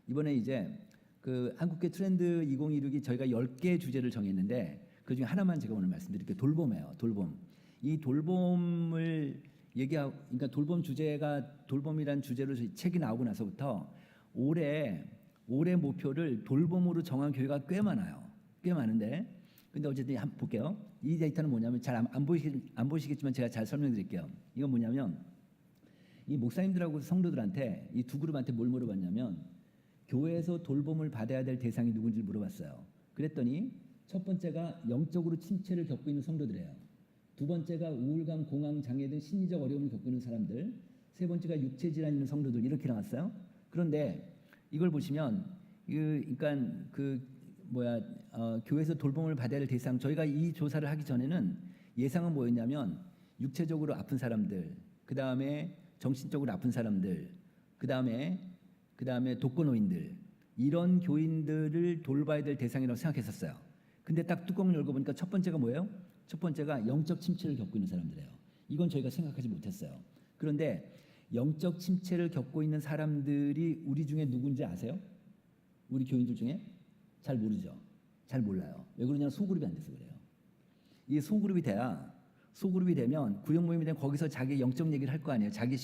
이번에 이제 그 한국교회 트렌드 2016이 저희가 10개 주제를 정했는데 그중에 하나만 제가 오늘 말씀드릴게요. 돌봄이에요. 돌봄. 이 돌봄을 얘기하고, 그러니까 돌봄 주제가 돌봄이란 주제로 책이 나오고 나서부터 올해 목표를 돌봄으로 정한 교회가 꽤 많아요. 꽤 많은데, 근데 어쨌든 한번 볼게요. 이 데이터는 뭐냐면 잘 안 보시겠지만 제가 잘 설명드릴게요. 이건 뭐냐면 이 목사님들하고 성도들한테 이 두 그룹한테 뭘 물어봤냐면 교회에서 돌봄을 받아야 될 대상이 누군지 물어봤어요. 그랬더니 첫 번째가 영적으로 침체를 겪고 있는 성도들이에요. 두 번째가 우울감, 공황 장애 등 심리적 어려움을 겪고 있는 사람들, 세 번째가 육체 질환 있는 성도들, 이렇게 나왔어요. 그런데 이걸 보시면 교회에서 돌봄을 받아야 할 대상, 저희가 이 조사를 하기 전에는 예상은 뭐였냐면 육체적으로 아픈 사람들, 그 다음에 정신적으로 아픈 사람들, 그 다음에 독거노인들, 이런 교인들을 돌봐야 될 대상이라고 생각했었어요. 근데 딱 뚜껑을 열고 보니까 첫 번째가 뭐예요? 첫 번째가 영적 침체를 겪고 있는 사람들이에요. 이건 저희가 생각하지 못했어요. 그런데 영적 침체를 겪고 있는 사람들이 우리 중에 누군지 아세요? 우리 교인들 중에? 잘 모르죠. 잘 몰라요. 왜 그러냐면 소그룹이 안 돼서 그래요. 이 소그룹이 되면 구역 모임이 되면 거기서 자기 영적 얘기를 할 거 아니에요. 자기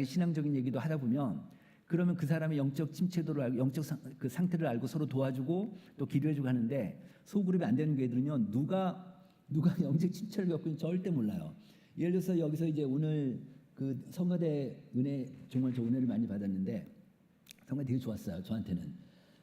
신앙적인 얘기도 하다 보면 그러면 그 사람의 영적 침체도를 알고 그 상태를 알고 서로 도와주고 또 기도해주고 하는데 소그룹이 안 되는 교회들은요, 누가 영적 침체를 겪고 있는지 절대 몰라요. 예를 들어서 여기서 이제 오늘 그 성가대 은혜, 정말 저 은혜를 많이 받았는데 성가 되게 좋았어요, 저한테는.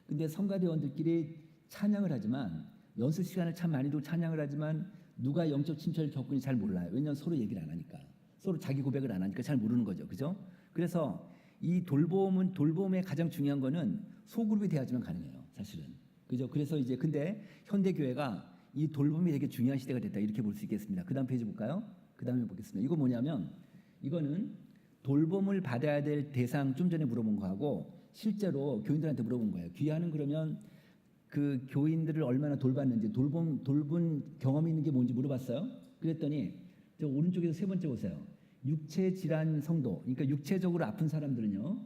근데 성가대원들끼리 찬양을 하지만 연습 시간을 참 많이 두고 찬양을 하지만 누가 영적 침체를 겪고 있는지 잘 몰라요. 왜냐하면 서로 얘기를 안 하니까, 서로 자기 고백을 안 하니까 잘 모르는 거죠, 그죠? 그래서 이 돌봄의 가장 중요한 거는 소그룹이 돼야지만 가능해요, 사실은. 그죠? 그래서 이제 근데 현대 교회가 이 돌봄이 되게 중요한 시대가 됐다, 이렇게 볼 수 있겠습니다. 그다음 페이지 볼까요? 그다음에 보겠습니다. 이거 뭐냐면 이거는 돌봄을 받아야 될 대상, 좀 전에 물어본 거하고 실제로 교인들한테 물어본 거예요. 귀하는 그러면 그 교인들을 얼마나 돌봤는지, 돌본 경험이 있는 게 뭔지 물어봤어요. 그랬더니 저 오른쪽에서 세 번째 보세요. 육체 질환 성도, 그러니까 육체적으로 아픈 사람들은요,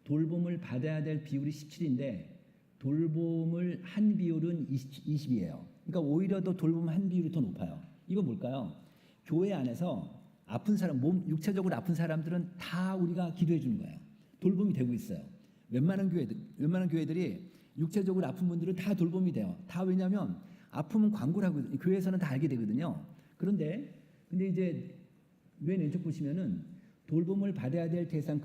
돌봄을 받아야 될 비율이 17인데 돌봄을 한 비율은 20이에요. 그러니까 오히려 더 돌봄 한 비율이 더 높아요. 이거 뭘까요? 교회 안에서 아픈 사람, 육체적으로 아픈 사람들은 다 우리가 기도해 주는 거예요. 돌봄이 되고 있어요. 웬만한 교회들이 육체적으로 아픈 분들은 다 돌봄이 돼요. 다. 왜냐하면 아프면 광고를 하고 교회에서는 다 알게 되거든요. 근데 이제 맨 왼쪽 보시면은 돌봄을 받아야 될 대상,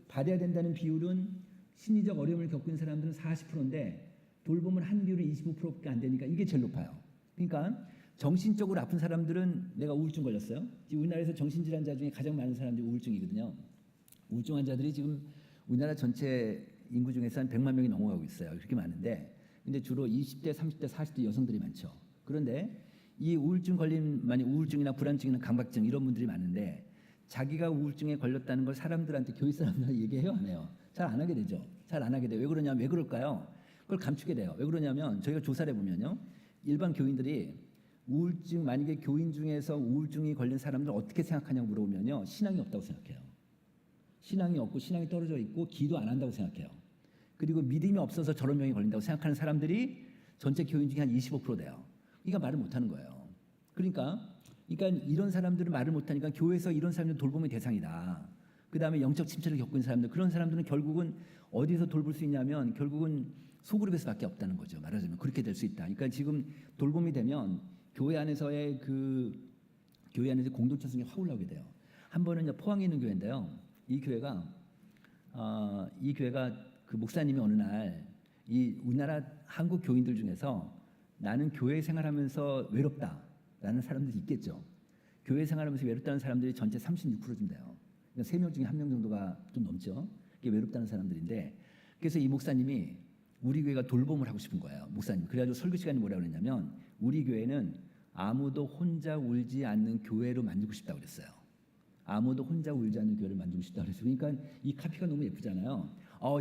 받아야 된다는 비율은 심리적 어려움을 겪고 있는 사람들은 40%인데 돌봄을 한 비율이 25%밖에 안 되니까 이게 제일 높아요. 그러니까 정신적으로 아픈 사람들은, 내가 우울증 걸렸어요. 지금 우리나라에서 정신질환자 중에 가장 많은 사람들이 우울증이거든요. 우울증 환자들이 지금 우리나라 전체 인구 중에서 한 100만 명이 넘어가고 있어요. 그렇게 많은데, 근데 주로 20대, 30대, 40대 여성들이 많죠. 그런데 이 우울증 우울증이나 불안증이나 강박증 이런 분들이 많은데 자기가 우울증에 걸렸다는 걸 교회 사람들한테 얘기해요, 안 해요? 잘 안 하게 되죠. 잘 안 하게 돼요. 왜 그러냐면, 왜 그럴까요? 그걸 감추게 돼요. 왜 그러냐면 저희가 조사를 해보면요, 일반 교인들이 만약에 교인 중에서 우울증이 걸린 사람들 어떻게 생각하냐고 물어보면요, 신앙이 없다고 생각해요. 신앙이 없고 신앙이 떨어져 있고 기도 안 한다고 생각해요. 그리고 믿음이 없어서 저런 병이 걸린다고 생각하는 사람들이 전체 교인 중에 한 25% 돼요. 그러니까 말을 못하는 거예요. 그러니까 이런 사람들은 말을 못하니까 교회에서 이런 사람들은 돌봄의 대상이다. 그 다음에 영적 침체를 겪고 있는 사람들, 그런 사람들은 결국은 어디서 돌볼 수 있냐면 결국은 소그룹에서밖에 없다는 거죠. 말하자면 그렇게 될 수 있다. 그러니까 지금 돌봄이 되면 교회 안에서의 공동체성이 확 올라오게 돼요. 한 번은 포항에 있는 교회인데요. 이 교회가 그 목사님이 어느 날 이 우리나라 한국 교인들 중에서 나는 교회 생활하면서 외롭다라는 사람들이 있겠죠. 교회 생활하면서 외롭다는 사람들이 전체 36%쯤 돼요. 그러니까 3명 중에 1명 정도가 좀 넘죠. 이게 외롭다는 사람들인데, 그래서 이 목사님이 우리 교회가 돌봄을 하고 싶은 거예요, 목사님. 그래가지고 설교 시간에 뭐라고 그랬냐면 우리 교회는 아무도 혼자 울지 않는 교회로 만들고 싶다고 그랬어요. 아무도 혼자 울지 않는 교회를 만들고 싶다고 그랬어요. 그러니까 이 카피가 너무 예쁘잖아요.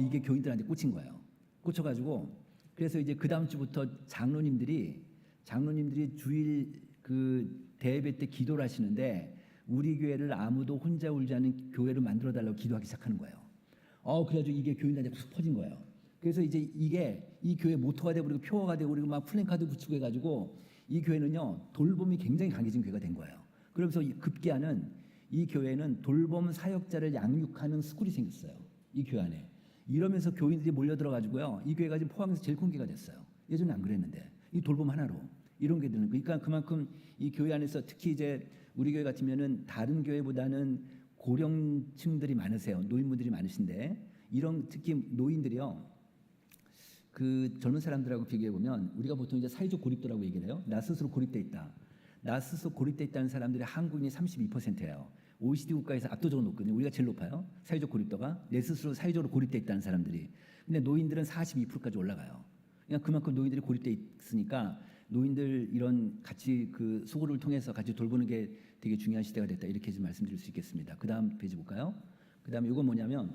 이게 교인들한테 꽂힌 거예요. 꽂혀가지고 그래서 이제 그 다음 주부터 장로님들이 주일 그 대예배 때 기도를 하시는데 우리 교회를 아무도 혼자 울지 않는 교회로 만들어 달라고 기도하기 시작하는 거예요. 그래가지고 이게 교인들한테 푹 퍼진 거예요. 그래서 이제 이게 이 교회 모토가 되고 표어가 되고 그리고 막 플랜카드 붙이고 해가지고 이 교회는요 돌봄이 굉장히 강해진 교회가 된 거예요. 그러면서 급기야는 이 교회는 돌봄 사역자를 양육하는 스쿨이 생겼어요. 이 교회 안에. 이러면서 교인들이 몰려들어가지고요. 이 교회가 지금 포항에서 제일 큰 교회가 됐어요. 예전에 안 그랬는데 이 돌봄 하나로 이런 게 되는 거예요. 그러니까 그만큼 이 교회 안에서 특히 이제 우리 교회 같으면은 다른 교회보다는 고령층들이 많으세요. 노인분들이 많으신데 이런 특히 노인들이요. 그 젊은 사람들하고 비교해 보면 우리가 보통 이제 사회적 고립도라고 얘기를 해요. 나 스스로 고립돼 있다. 나 스스로 고립돼 있다는 사람들이 한국인이 32%예요. OECD 국가에서 압도적으로 높거든요. 우리가 제일 높아요. 사회적 고립도가 내 스스로 사회적으로 고립돼 있다는 사람들이. 근데 노인들은 42%까지 올라가요. 그러니까 그만큼 노인들이 고립돼 있으니까 노인들 이런 같이 그 수고를 통해서 같이 돌보는 게 되게 중요한 시대가 됐다. 이렇게 좀 말씀드릴 수 있겠습니다. 그다음 페이지 볼까요? 그다음에 이건 뭐냐면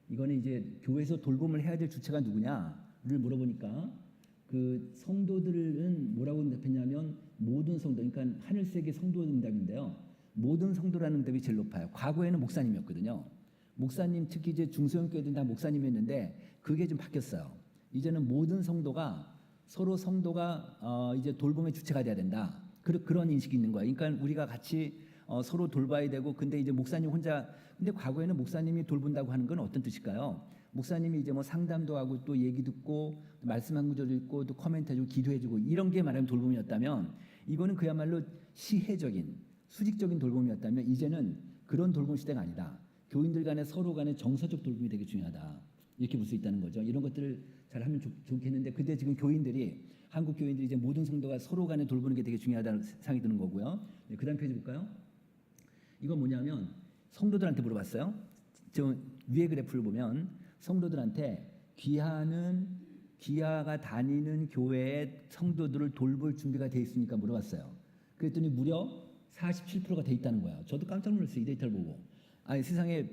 이거는 이제 교회에서 돌봄을 해야 될 주체가 누구냐를 물어보니까 그 성도들은 뭐라고 답했냐면 모든 성도, 그러니까 하늘세계 성도 응답인데요. 모든 성도라는 응답이 제일 높아요. 과거에는 목사님이었거든요. 목사님 특히 이제 중소형 교회들은 다 목사님이었는데 그게 좀 바뀌었어요. 이제는 모든 성도가 서로 성도가 이제 돌봄의 주체가 돼야 된다. 그런 인식이 있는 거예요. 그러니까 우리가 같이 서로 돌봐야 되고 근데 이제 목사님 혼자 근데 과거에는 목사님이 돌본다고 하는 건 어떤 뜻일까요? 목사님이 이제 뭐 상담도 하고 또 얘기 듣고 말씀 한 구절 읽고 또 코멘트 해주고 기도해주고 이런 게 말하면 돌봄이었다면 이거는 그야말로 시혜적인 수직적인 돌봄이었다면 이제는 그런 돌봄 시대가 아니다. 교인들 간에 서로 간에 정서적 돌봄이 되게 중요하다. 이렇게 볼 수 있다는 거죠. 이런 것들을 잘 하면 좋겠는데 근데 지금 교인들이 한국 교인들이 이제 모든 성도가 서로 간에 돌보는 게 되게 중요하다는 생각이 드는 거고요. 네, 그다음 페이지 볼까요? 이건 뭐냐면 성도들한테 물어봤어요. 저 위에 그래프를 보면 성도들한테 귀하가 다니는 교회의 성도들을 돌볼 준비가 돼 있으니까 물어봤어요. 그랬더니 무려 47%가 돼 있다는 거예요. 저도 깜짝 놀랐어요. 이 데이터를 보고. 아니 세상에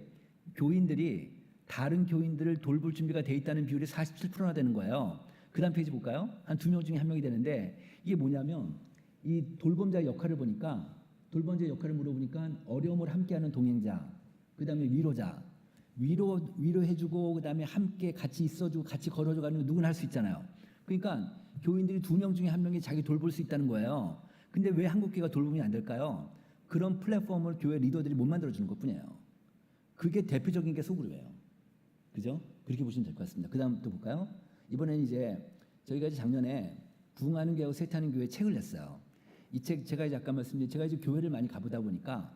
교인들이 다른 교인들을 돌볼 준비가 돼 있다는 비율이 47%나 되는 거예요. 그 다음 페이지 볼까요? 한 2명 중에 1명이 되는데 이게 뭐냐면 이 돌봄자의 역할을 보니까 돌봄자의 역할을 물어보니까 어려움을 함께하는 동행자, 그 다음에 위로자, 위로해주고 그 다음에 함께 같이 있어주고 같이 걸어줘가는 누구나 할 수 있잖아요. 그러니까 교인들이 2명 중에 1명이 자기 돌볼 수 있다는 거예요. 근데 왜 한국교회가 돌봄이 안 될까요? 그런 플랫폼을 교회 리더들이 못 만들어주는 것뿐이에요. 그게 대표적인 게 소그룹이에요. 그죠? 그렇게 보시면 될 것 같습니다. 그 다음 또 볼까요? 이번에는 이제 저희가 이제 작년에 부흥하는 교회하고 쇠퇴하는 교회 책을 냈어요. 이 책 제가 이제 아까 말씀드린 제가 이제 교회를 많이 가보다 보니까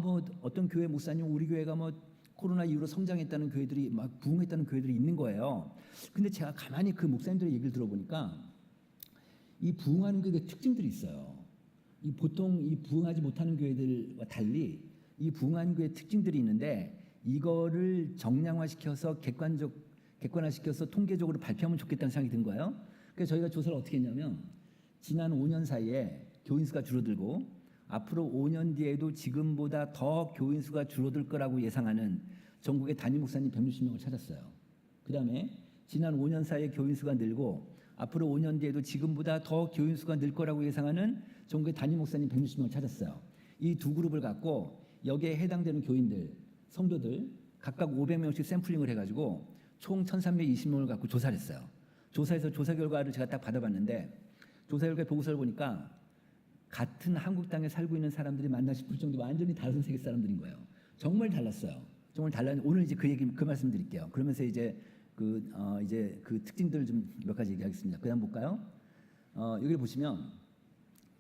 뭐 어떤 교회 목사님 우리 교회가 뭐 코로나 이후로 성장했다는 교회들이 막 부흥했다는 교회들이 있는 거예요. 근데 제가 가만히 그 목사님들의 얘기를 들어보니까 이 부흥하는 교회의 특징들이 있어요. 이 보통 이 부흥하지 못하는 교회들과 달리 이 부흥하는 교회의 특징들이 있는데 이거를 정량화시켜서 객관화시켜서 통계적으로 발표하면 좋겠다는 생각이 든 거예요. 그래서 저희가 조사를 어떻게 했냐면 지난 5년 사이에 교인 수가 줄어들고 앞으로 5년 뒤에도 지금보다 더 교인 수가 줄어들 거라고 예상하는 전국의 담임 목사님 160명을 찾았어요. 그 다음에 지난 5년 사이에 교인 수가 늘고 앞으로 5년 뒤에도 지금보다 더 교인 수가 늘 거라고 예상하는 전국의 담임 목사님 160명을 찾았어요. 이 두 그룹을 갖고 여기에 해당되는 교인들, 성도들 각각 500명씩 샘플링을 해가지고 총 1,320명을 갖고 조사를 했어요. 조사해서 조사 결과를 제가 딱 받아봤는데 조사 결과 보고서를 보니까 같은 한국 땅에 살고 있는 사람들이 맞나 싶을 정도 완전히 다른 세계 사람들인 거예요. 정말 달랐어요. 정말 달랐는데 오늘 이제 그 말씀 드릴게요. 그러면서 이제 그 특징들을 좀 몇 가지 얘기하겠습니다. 그다음 볼까요? 여기를 보시면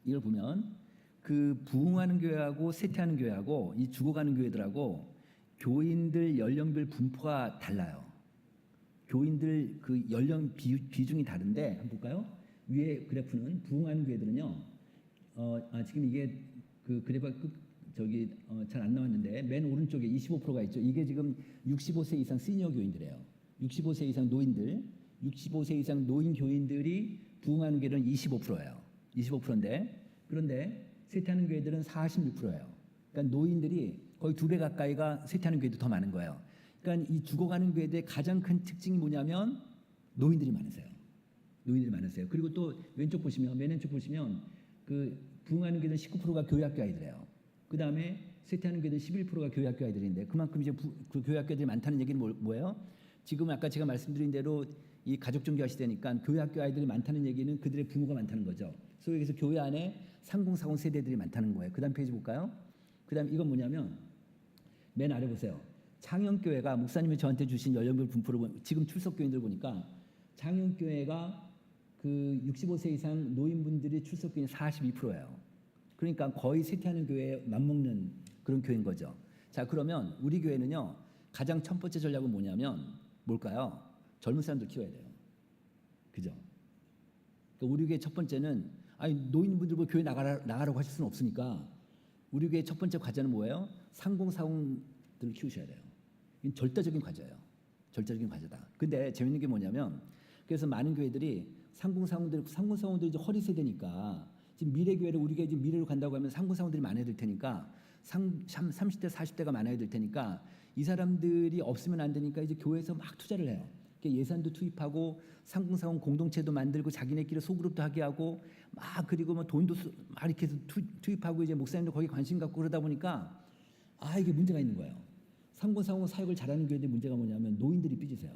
이걸 보면 그 부흥하는 교회하고 쇠퇴하는 교회하고 이 죽어가는 교회들하고 교인들 연령별 분포가 달라요. 교인들 그 연령 비중이 다른데 한번 볼까요? 위에 그래프는 부흥하는 교회들은요. 지금 이게 그 그래프가 잘 안 나왔는데 맨 오른쪽에 25%가 있죠. 이게 지금 65세 이상 시니어 교인들이에요. 65세 이상 노인들, 65세 이상 노인 교인들이 부흥하는 교회는 25%예요. 25%인데 그런데 쇠퇴하는 교회들은 46%예요. 그러니까 노인들이 거의 2배 가까이가 쇠퇴하는 교회도 더 많은 거예요. 그러니까 이 죽어가는 교회들의 가장 큰 특징이 뭐냐면 노인들이 많으세요. 노인들이 많으세요. 그리고 또 왼쪽 보시면 맨 왼쪽 보시면 그 부흥하는 교회는 19%가 교회학교 아이들이에요. 그 다음에 쇠퇴하는 교회는 11%가 교회학교 아이들인데 그만큼 이제 그 교회학교들이 많다는 얘기는 뭐예요? 지금 아까 제가 말씀드린 대로 이 가족 종교화 시대니까 교회학교 아이들이 많다는 얘기는 그들의 부모가 많다는 거죠. 소위 얘기해서 교회 안에 3040 세대들이 많다는 거예요. 그다음 페이지 볼까요? 그다음 이건 뭐냐면 맨 아래 보세요. 창영교회가 목사님이 저한테 주신 연령별 분포를 지금 출석 교인들 보니까 창영교회가 그 65세 이상 노인분들이 출석 교인 42%예요. 그러니까 거의 쇠퇴하는 교회에 맞먹는 그런 교회인 거죠. 자, 그러면 우리 교회는요. 가장 첫 번째 전략은 뭐냐면 뭘까요? 젊은 사람들 키워야 돼요. 그죠? 그러니까 우리 교회 첫 번째는 아니 노인분들 교회 나가라고 하실 수는 없으니까 우리 교회 첫 번째 과제는 뭐예요? 3040들을 키우셔야 돼요. 이건 절대적인 과제예요. 절대적인 과제다. 근데 재밌는 게 뭐냐면 그래서 많은 교회들이 3040들이 이제 허리 세대니까 지금 미래 교회를 우리 교회 지금 미래로 간다고 하면 3040들이 많아야 될 테니까 30대 40대가 많아야 될 테니까 이 사람들이 없으면 안 되니까 이제 교회에서 막 투자를 해요. 예산도 투입하고 3040 공동체도 만들고 자기네끼리 소그룹도 하게 하고 막 그리고 뭐 돈도 막 이렇게 해서 투입하고 이제 목사님도 거기 관심 갖고 그러다 보니까 이게 문제가 있는 거예요. 3040 사역을 잘하는 교회들 문제가 뭐냐면 노인들이 삐지세요.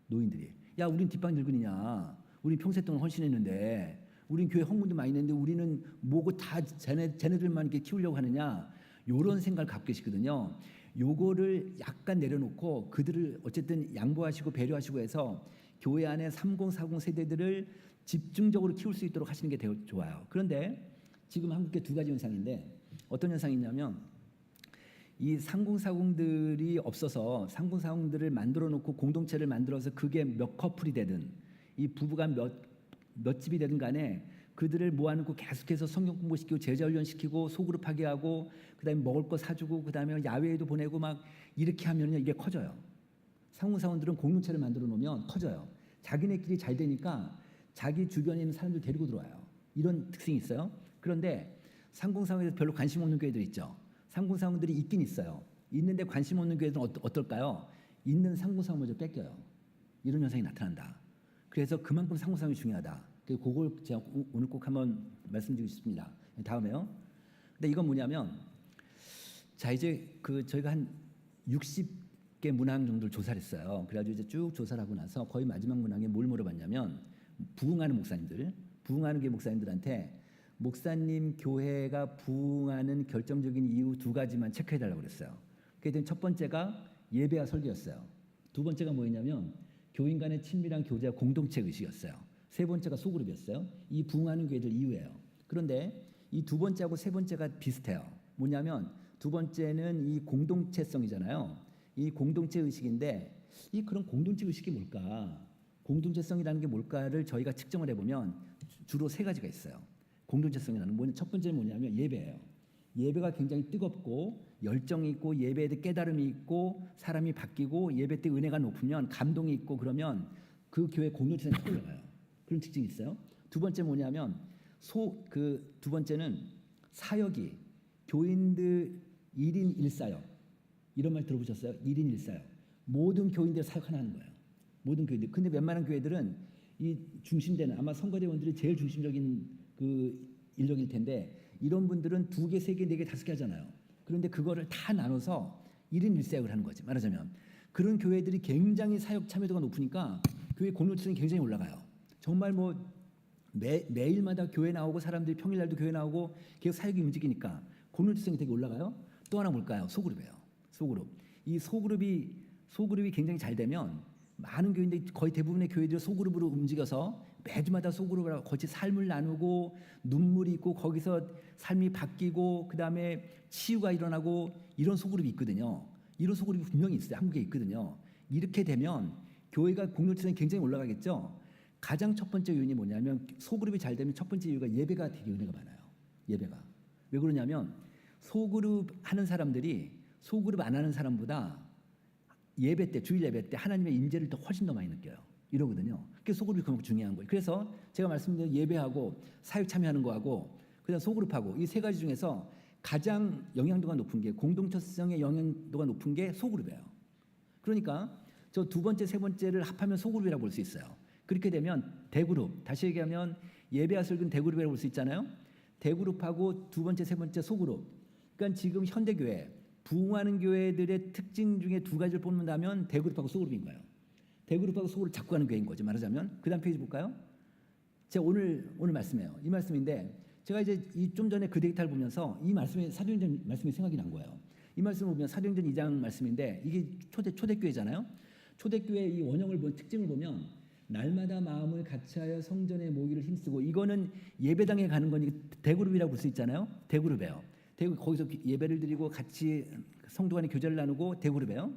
노인들이 야 우린 뒷방 늙은이냐 우린 평생 동안 헌신했는데 우린 교회 헌금도 많이 냈는데 우리는 뭐고 다 쟤네들만 이렇게 키우려고 하느냐 요런 생각을 갖고 계시거든요. 요거를 약간 내려놓고 그들을 어쨌든 양보하시고 배려하시고 해서 교회 안에 3040 세대들을 집중적으로 키울 수 있도록 하시는 게 되게 좋아요. 그런데 지금 한국에 두 가지 현상인데 어떤 현상이 있냐면 이 3040들이 없어서 3040들을 만들어 놓고 공동체를 만들어서 그게 몇 커플이 되든 이 부부가 몇 집이 되든 간에 그들을 모아놓고 계속해서 성경 공부시키고 제자 훈련시키고 소그룹 하게 하고 그다음에 먹을 거 사주고 그다음에 야외에도 보내고 막 이렇게 하면 이게 커져요. 상무사원들은 공동체를 만들어 놓으면 커져요. 자기네끼리 잘 되니까 자기 주변에 있는 사람들 데리고 들어와요. 이런 특징이 있어요. 그런데 상공사원에서 별로 관심 없는 교회들 있죠. 상공사원들이 있긴 있어요. 있는데 관심 없는 교회들은 어떨까요? 있는 상공사원 먼저 뺏겨요. 이런 현상이 나타난다. 그래서 그만큼 상공사원이 중요하다. 그걸 제가 오늘 꼭 한번 말씀드리고 싶습니다. 다음에요. 근데 이건 뭐냐면 자 이제 그 저희가 한 60개 문항 정도를 조사를 했어요. 그래가지고 이제 쭉 조사를 하고 나서 거의 마지막 문항에 뭘 물어봤냐면 부흥하는 목사님들, 부흥하는 교회 목사님들한테 목사님 교회가 부흥하는 결정적인 이유 두 가지만 체크해달라고 그랬어요. 그랬더니 첫 번째가 예배와 설교였어요. 두 번째가 뭐였냐면 교인 간의 친밀한 교제와 공동체 의식이었어요. 세 번째가 소그룹이었어요. 이 부흥하는 교회들 이유예요. 그런데 이 두 번째하고 세 번째가 비슷해요. 뭐냐면 두 번째는 이 공동체성이잖아요. 이 공동체 의식인데 이 그런 공동체 의식이 뭘까? 공동체성이라는 게 뭘까를 저희가 측정을 해보면 주로 세 가지가 있어요. 공동체성이라는 건 첫 번째는 뭐냐면 예배예요. 예배가 굉장히 뜨겁고 열정이 있고 예배에 대해 깨달음이 있고 사람이 바뀌고 예배 때 은혜가 높으면 감동이 있고 그러면 그 교회 공동체성이 탁 올라가요. 그런 특징이 있어요. 두 번째 뭐냐면 두 번째는 사역이 교인들 1인 1사역 이런 말 들어보셨어요? 1인 1사역 모든 교인들 사역 하나 하는 거예요. 모든 교인들. 근데 웬만한 교회들은 이 중심되는 아마 성가대원들이 제일 중심적인 그 인력일 텐데 이런 분들은 2개, 3개, 4개, 5개 하잖아요. 그런데 그거를 다 나눠서 1인 1사역을 하는 거지. 말하자면 그런 교회들이 굉장히 사역 참여도가 높으니까 교회 공동체성이 굉장히 올라가요. 정말 뭐 매일마다 교회 나오고 사람들이 평일날도 교회 나오고 계속 사역이 움직이니까 공동체성이 되게 올라가요. 또 하나 뭘까요? 소그룹이에요. 소그룹. 이 소그룹이 굉장히 잘 되면 많은 교인들이 거의 대부분의 교회들이 소그룹으로 움직여서 매주마다 소그룹으로 같이 삶을 나누고 눈물이 있고 거기서 삶이 바뀌고 그다음에 치유가 일어나고 이런 소그룹이 있거든요. 이런 소그룹이 분명히 있어요. 한국에 있거든요. 이렇게 되면 교회가 공동체성이 굉장히 올라가겠죠. 가장 첫 번째 요인이 뭐냐면 소그룹이 잘 되면 첫 번째 이유가 예배가 되게 은혜가 많아요. 예배가. 왜 그러냐면 소그룹 하는 사람들이 소그룹 안 하는 사람보다 예배 때 주일 예배 때 하나님의 임재를 더 훨씬 더 많이 느껴요. 이러거든요. 그게 소그룹이 그만큼 중요한 거예요. 그래서 제가 말씀드린 예배하고 사역 참여하는 거하고 그다음 소그룹하고 이 세 가지 중에서 가장 영향도가 높은 게 공동체성의 영향도가 높은 게 소그룹이에요. 그러니까 저 두 번째, 세 번째를 합하면 소그룹이라고 볼 수 있어요. 그렇게 되면 대그룹, 다시 얘기하면 예배와 설교는 대그룹이라고 볼 수 있잖아요. 대그룹하고 두 번째, 세 번째 소그룹. 그러니까 지금 현대교회, 부흥하는 교회들의 특징 중에 두 가지를 뽑는다면 대그룹하고 소그룹인 거예요. 대그룹하고 소그룹을 잡고 가는 교회인 거죠. 말하자면. 그 다음 페이지 볼까요? 제가 오늘 말씀이에요. 이 말씀인데 제가 이제 좀 전에 그 데이터를 보면서 이 말씀이 사도행전 말씀이 생각이 난 거예요. 이 말씀을 보면 사도행전 2장 말씀인데 이게 초대교회잖아요. 초대교회 이 원형을 본 특징을 보면 날마다 마음을 같이하여 성전에 모이기를 힘쓰고 이거는 예배당에 가는 거니 대그룹이라고 볼 수 있잖아요. 대그룹이에요. 거기서 예배를 드리고 같이 성도 간의 교제를 나누고 대그룹이에요.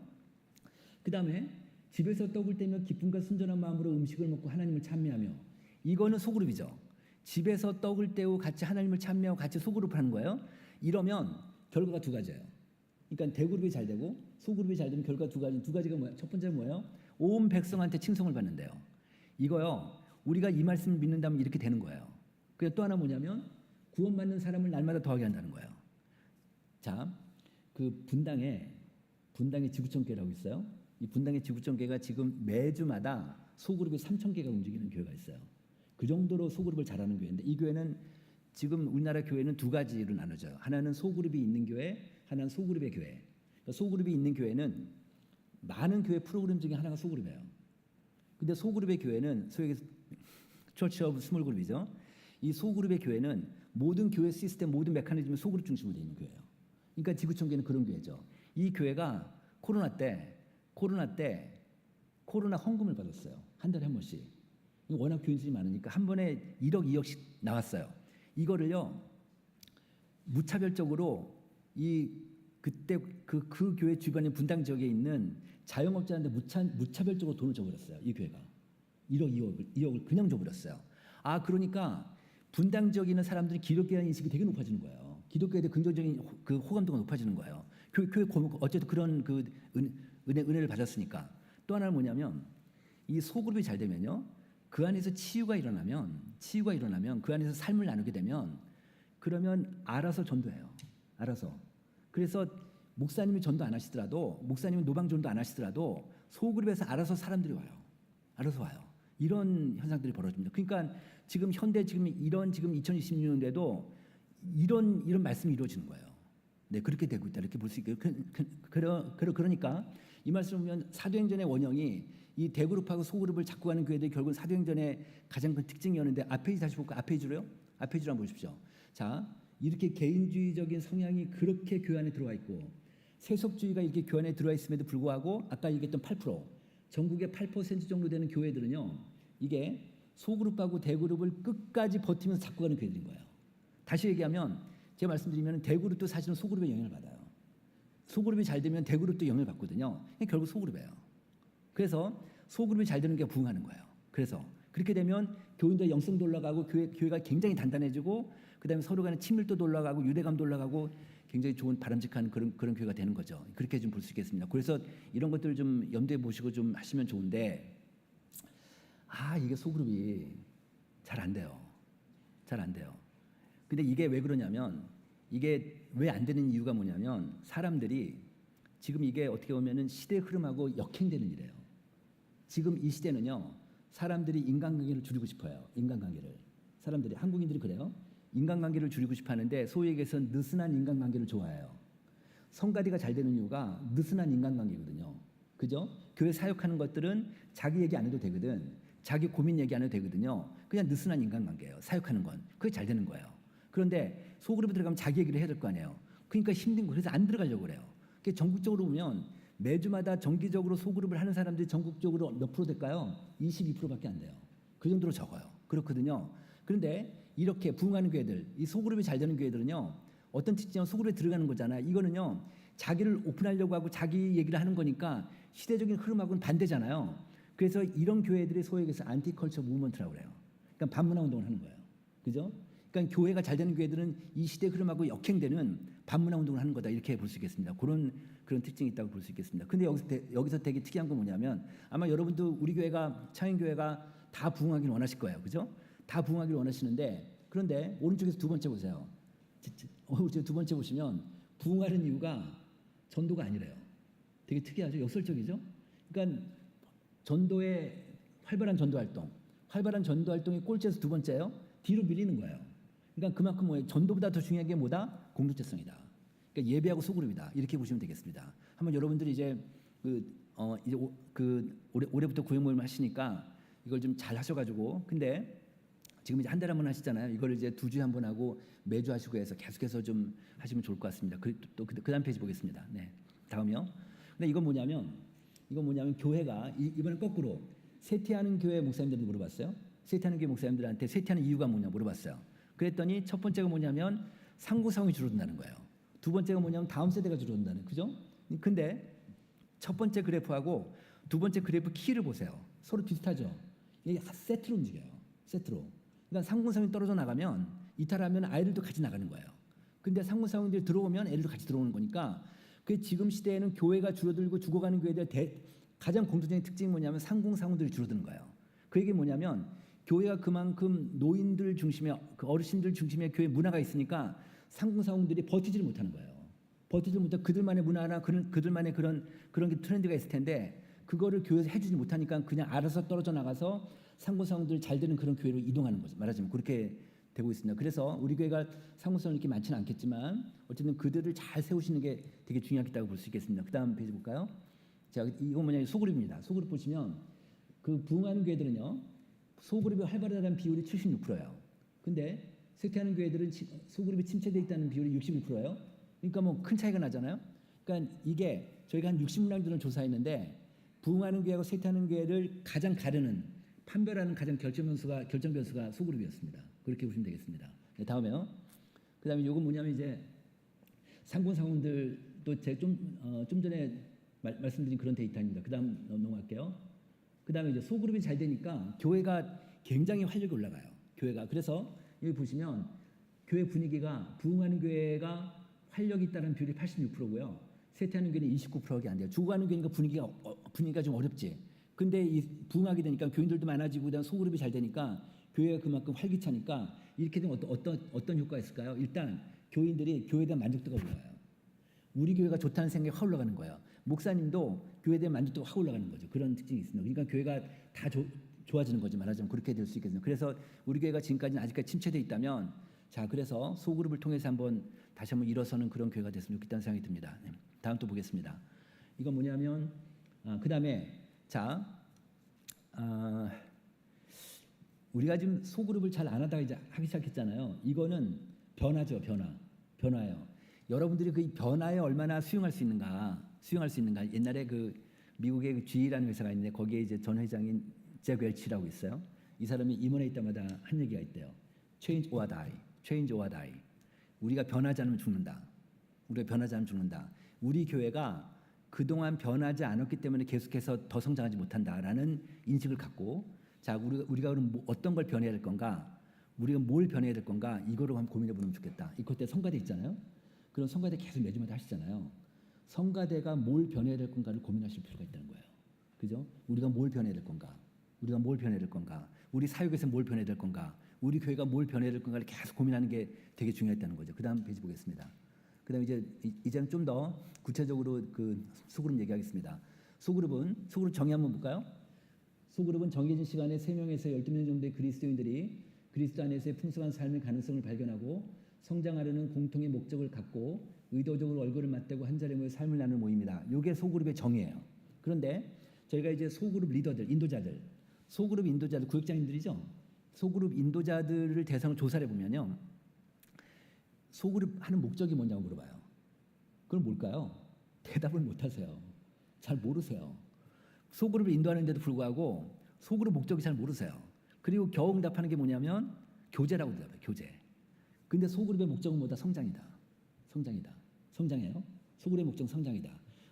그 다음에 집에서 떡을 떼며 기쁨과 순전한 마음으로 음식을 먹고 하나님을 찬미하며 이거는 소그룹이죠. 집에서 떡을 떼고 같이 하나님을 찬미하고 같이 소그룹을 하는 거예요. 이러면 결과가 두 가지예요. 그러니까 대그룹이 잘 되고 소그룹이 잘 되면 결과 두 가지가 뭐예요? 첫 번째는 뭐예요? 온 백성한테 칭송을 받는데요. 이거요. 우리가 이 말씀을 믿는다면 이렇게 되는 거예요. 그리고 또 하나 뭐냐면 구원받는 사람을 날마다 더하게 한다는 거예요. 자, 그 분당에 지구촌교회라고 있어요. 이 분당의 지구촌교회가 지금 매주마다 소그룹이 3,000개가 움직이는 교회가 있어요. 그 정도로 소그룹을 잘하는 교회인데 이 교회는 지금 우리나라 교회는 두 가지로 나눠져요. 하나는 소그룹이 있는 교회, 하나는 소그룹의 교회. 그러니까 소그룹이 있는 교회는 많은 교회 프로그램 중에 하나가 소그룹이에요. 근데 소그룹의 교회는 소위 처치 오브 스몰 그룹이죠. 이 소그룹의 교회는 모든 교회 시스템, 모든 메커니즘이 소그룹 중심으로 되어 있는 교회예요. 그러니까 지구촌교회는 그런 교회죠. 이 교회가 코로나 때 코로나 헌금을 받았어요. 한 달에 한 번씩. 워낙 교인들이 많으니까 한 번에 1억, 2억씩 나왔어요. 이거를요 무차별적으로 그때 그 교회 주변의 분당 지역에 있는 자영업자한테 무차별적으로 돈을 줘버렸어요. 이 교회가 1억, 2억을 그냥 줘버렸어요. 아 그러니까 분당 지역에 있는 사람들이 기독교에 대한 인식이 되게 높아지는 거예요. 기독교에 대한 긍정적인 그 호감도가 높아지는 거예요. 교회 어쨌든 그런 그 은혜를 받았으니까. 또 하나는 뭐냐면 이 소그룹이 잘 되면요. 그 안에서 치유가 일어나면 그 안에서 삶을 나누게 되면 그러면 알아서 전도해요. 알아서. 그래서 목사님이 전도 안 하시더라도 목사님이 노방전도 안 하시더라도 소그룹에서 알아서 사람들이 와요. 알아서 와요. 이런 현상들이 벌어집니다. 그러니까 지금 현대 이런 2026년대도 이런 말씀이 이루어지는 거예요. 네, 그렇게 되고 있다. 이렇게 볼 수 있고요. 그러니까 이 말씀을 보면 사도행전의 원형이 이 대그룹하고 소그룹을 잡고 가는 교회들이 결국 사도행전의 가장 큰 특징이었는데 앞페이지 다시 볼까요? 앞페이지로 한번 보십시오. 자, 이렇게 개인주의적인 성향이 그렇게 교회 안에 들어와 있고 세속주의가 이렇게 교회 안에 들어와 있음에도 불구하고 아까 얘기했던 8% 전국의 8% 정도 되는 교회들은요. 이게 소그룹하고 대그룹을 끝까지 버티면서 잡고 가는 교회들인 거예요. 다시 얘기하면 제가 말씀드리면 대그룹도 사실은 소그룹의 영향을 받아요. 소그룹이 잘 되면 대그룹도 영향을 받거든요. 결국 소그룹이에요. 그래서 소그룹이 잘 되는 게 부흥하는 거예요. 그래서 그렇게 되면 교인들의 영성도 올라가고 교회가 굉장히 단단해지고 그다음에 서로 간의 친밀도도 올라가고 유대감도 올라가고 굉장히 좋은 바람직한 그런 교회가 되는 거죠. 그렇게 좀 볼 수 있겠습니다. 그래서 이런 것들을 좀 염두에 보시고 좀 하시면 좋은데 이게 소그룹이 잘 안 돼요. 잘 안 돼요. 근데 이게 왜 그러냐면 이게 왜 안 되는 이유가 뭐냐면 사람들이 지금 이게 어떻게 보면은 시대 흐름하고 역행되는 일이에요. 지금 이 시대는요. 사람들이 인간관계를 줄이고 싶어요. 인간관계를. 사람들이 한국인들이 그래요. 인간관계를 줄이고 싶어 하는데 소위 얘기해서 느슨한 인간관계를 좋아해요. 성가대가 잘 되는 이유가 느슨한 인간관계거든요. 그죠? 교회 사역하는 것들은 자기 얘기 안 해도 되거든. 자기 고민 얘기 안 해도 되거든요. 그냥 느슨한 인간관계예요. 사역하는 건. 그게 잘 되는 거예요. 그런데 소그룹에 들어가면 자기 얘기를 해야 될 거 아니에요. 그러니까 힘든 거. 그래서 안 들어가려고 그래요. 전국적으로 보면 매주마다 정기적으로 소그룹을 하는 사람들이 전국적으로 몇 프로 될까요? 22%밖에 안 돼요. 그 정도로 적어요. 그렇거든요. 그런데 이렇게 부흥하는 교회들, 이 소그룹이 잘 되는 교회들은요. 어떤 특징은 소그룹에 들어가는 거잖아요. 이거는요. 자기를 오픈하려고 하고 자기 얘기를 하는 거니까 시대적인 흐름하고는 반대잖아요. 그래서 이런 교회들이 소위 얘기해서 안티컬처 무브먼트라고 그래요. 그러니까 반문화 운동을 하는 거예요. 그죠? 그러니까 교회가 잘 되는 교회들은 이 시대 흐름하고 역행되는 반문화 운동을 하는 거다. 이렇게 볼 수 있겠습니다. 그런 특징이 있다고 볼 수 있겠습니다. 근데 여기서 되게 특이한 건 뭐냐면 아마 여러분도 우리 교회가 창인교회가 다 부흥하기를 원하실 거예요. 그죠? 다 부흥하기를 원하시는데 그런데 오른쪽에서 두 번째 보세요. 두 번째 보시면 부흥하는 이유가 전도가 아니래요. 되게 특이하죠? 역설적이죠? 그러니까 전도의 활발한 전도 활동이 꼴찌에서 두 번째예요. 뒤로 밀리는 거예요. 그러니까 그만큼 뭐예요? 전도보다 더 중요한 게 뭐다? 공동체성이다. 그러니까 예배하고 소그룹이다. 이렇게 보시면 되겠습니다. 한번 여러분들이 이제 올해부터 구역 모임을 하시니까 이걸 좀 잘 하셔가지고 근데 지금 이제 한 달에 한 번 하시잖아요. 이걸 이제 2주에 한 번 하고 매주 하시고 해서 계속해서 좀 하시면 좋을 것 같습니다. 또 그다음 페이지 보겠습니다. 네, 다음이요. 근데 이건 뭐냐면 교회가 이번엔 거꾸로 쇠퇴하는 교회 목사님들한테 물어봤어요. 쇠퇴하는 교회 목사님들한테 쇠퇴하는 이유가 뭐냐 물어봤어요. 그랬더니 첫 번째가 뭐냐면 상고상이 줄어든다는 거예요. 두 번째가 뭐냐면 다음 세대가 줄어든다는 그죠? 근데 첫 번째 그래프하고 두 번째 그래프 키를 보세요. 서로 비슷하죠. 이게 세트로 움직여요. 세트로. 그러니까 상고상이 떨어져 나가면 이탈하면 아이들도 같이 나가는 거예요. 근데 상고상들이 들어오면 애들도 같이 들어오는 거니까 그 지금 시대에는 교회가 줄어들고 죽어가는 교회들 가장 공통적인 특징이 뭐냐면 상공상들이 줄어드는 거예요. 그 얘기 뭐냐면 교회가 그만큼 노인들 중심의 그 어르신들 중심의 교회 문화가 있으니까 상공상들이 버티지를 못하는 거예요. 버티지 못해 그들만의 문화나 그들만의 그런 게 트렌드가 있을 텐데 그거를 교회에서 해주지 못하니까 그냥 알아서 떨어져 나가서 상고상들 잘 되는 그런 교회로 이동하는 거죠. 말하자면 그렇게 되고 있습니다. 그래서 우리 교회가 상고상이 이렇게 많지는 않겠지만 어쨌든 그들을 잘 세우시는 게 되게 중요하겠다고 볼 수 있겠습니다. 그 다음 페이지 볼까요? 자, 이건 뭐냐면 소그룹입니다. 소그룹 보시면 그 부흥하는 교회들은요 소그룹이 활발하다는 비율이 76%예요. 근데 쇠퇴하는 교회들은 소그룹이 침체되어 있다는 비율이 61%예요. 그러니까 뭐 큰 차이가 나잖아요. 그러니까 이게 저희가 한 60명 정도 조사했는데 부흥하는 교회하고 쇠퇴하는 교회를 가장 가르는 판별하는 가장 결정 변수가 소그룹이었습니다. 그렇게 보시면 되겠습니다. 네, 다음에요. 그다음에 이건 뭐냐면 이제 상공들도 제가 좀 전에 말씀드린 그런 데이터입니다. 그다음 넘어갈게요. 그다음에 이제 소그룹이 잘 되니까 교회가 굉장히 활력이 올라가요. 교회가 그래서 여기 보시면 교회 분위기가 부흥하는 교회가 활력이 있다는 비율이 86%고요. 쇠퇴하는 교회는 29%밖에 안 돼요. 죽어가는 교회니까 분위기가 좀 어렵지. 근데 이 부흥하게 되니까 교인들도 많아지고 그다음 소그룹이 잘 되니까 교회가 그만큼 활기차니까 이렇게 되면 어떤 효과가 있을까요? 일단 교인들이 교회에 대한 만족도가 올라가요. 우리 교회가 좋다는 생각이 확 올라가는 거예요. 목사님도 교회에 대한 만족도가 확 올라가는 거죠. 그런 특징이 있습니다. 그러니까 교회가 다 좋아지는 거죠. 말하자면 그렇게 될 수 있겠네요. 그래서 우리 교회가 지금까지는 아직까지 침체되어 있다면 자 그래서 소그룹을 통해서 다시 한번 일어서는 그런 교회가 됐으면 좋겠다는 생각이 듭니다. 네. 다음 또 보겠습니다. 이건 뭐냐면 그다음에 우리가 지금 소그룹을 잘 안 하다가 이제 하기 시작했잖아요. 이거는 변화죠. 변화예요. 여러분들이 그 변화에 얼마나 수용할 수 있는가. 옛날에 그 미국의 그 G라는 회사가 있는데 거기에 이제 전 회장인 잭 웰치라고 있어요. 이 사람이 임원회 있을 때마다 한 얘기가 있대요. Change or die. 우리가 변하지 않으면 죽는다. 우리 교회가 그동안 변하지 않았기 때문에 계속해서 더 성장하지 못한다라는 인식을 갖고 자 우리가 그럼 어떤 걸 변해야 될 건가? 우리가 뭘 변해야 될 건가? 이거로 한번 고민해 보면 좋겠다. 이때 성가대 있잖아요. 그런 성가대 계속 매주마다 하시잖아요. 성가대가 뭘 변해야 될 건가를 고민하실 필요가 있다는 거예요. 그죠? 우리가 뭘 변해야 될 건가? 우리 사역에서 뭘 변해야 될 건가? 우리 교회가 뭘 변해야 될 건가를 계속 고민하는 게 되게 중요했다는 거죠. 그다음 페이지 보겠습니다. 그다음에 이제는 좀 더 구체적으로 그 소그룹 얘기하겠습니다. 소그룹 정의 한번 볼까요? 소그룹은 정해진 시간에 3명에서 12명 정도의 그리스도인들이 그리스도 안에서의 풍성한 삶의 가능성을 발견하고 성장하려는 공통의 목적을 갖고 의도적으로 얼굴을 맞대고 한 자리에 모여 삶을 나누는 모임이다. 이게 소그룹의 정의예요. 그런데 저희가 이제 소그룹 리더들, 소그룹 인도자들, 구역장님들이죠. 소그룹 인도자들을 대상으로 조사를 해보면요. 소그룹 하는 목적이 뭐냐고 물어봐요. 그럼 뭘까요? 대답을 못하세요. 잘 모르세요. 소그룹을 인도하는데도 불구하고 소그룹 목적이 잘 모르세요. 그리고 겨우 응답하는 게 뭐냐면 교제라고 대답해요. 교제. 근데 소그룹의 목적은 뭐다? 성장이다. 성장이에요. 소그룹의 목적은 성장이다.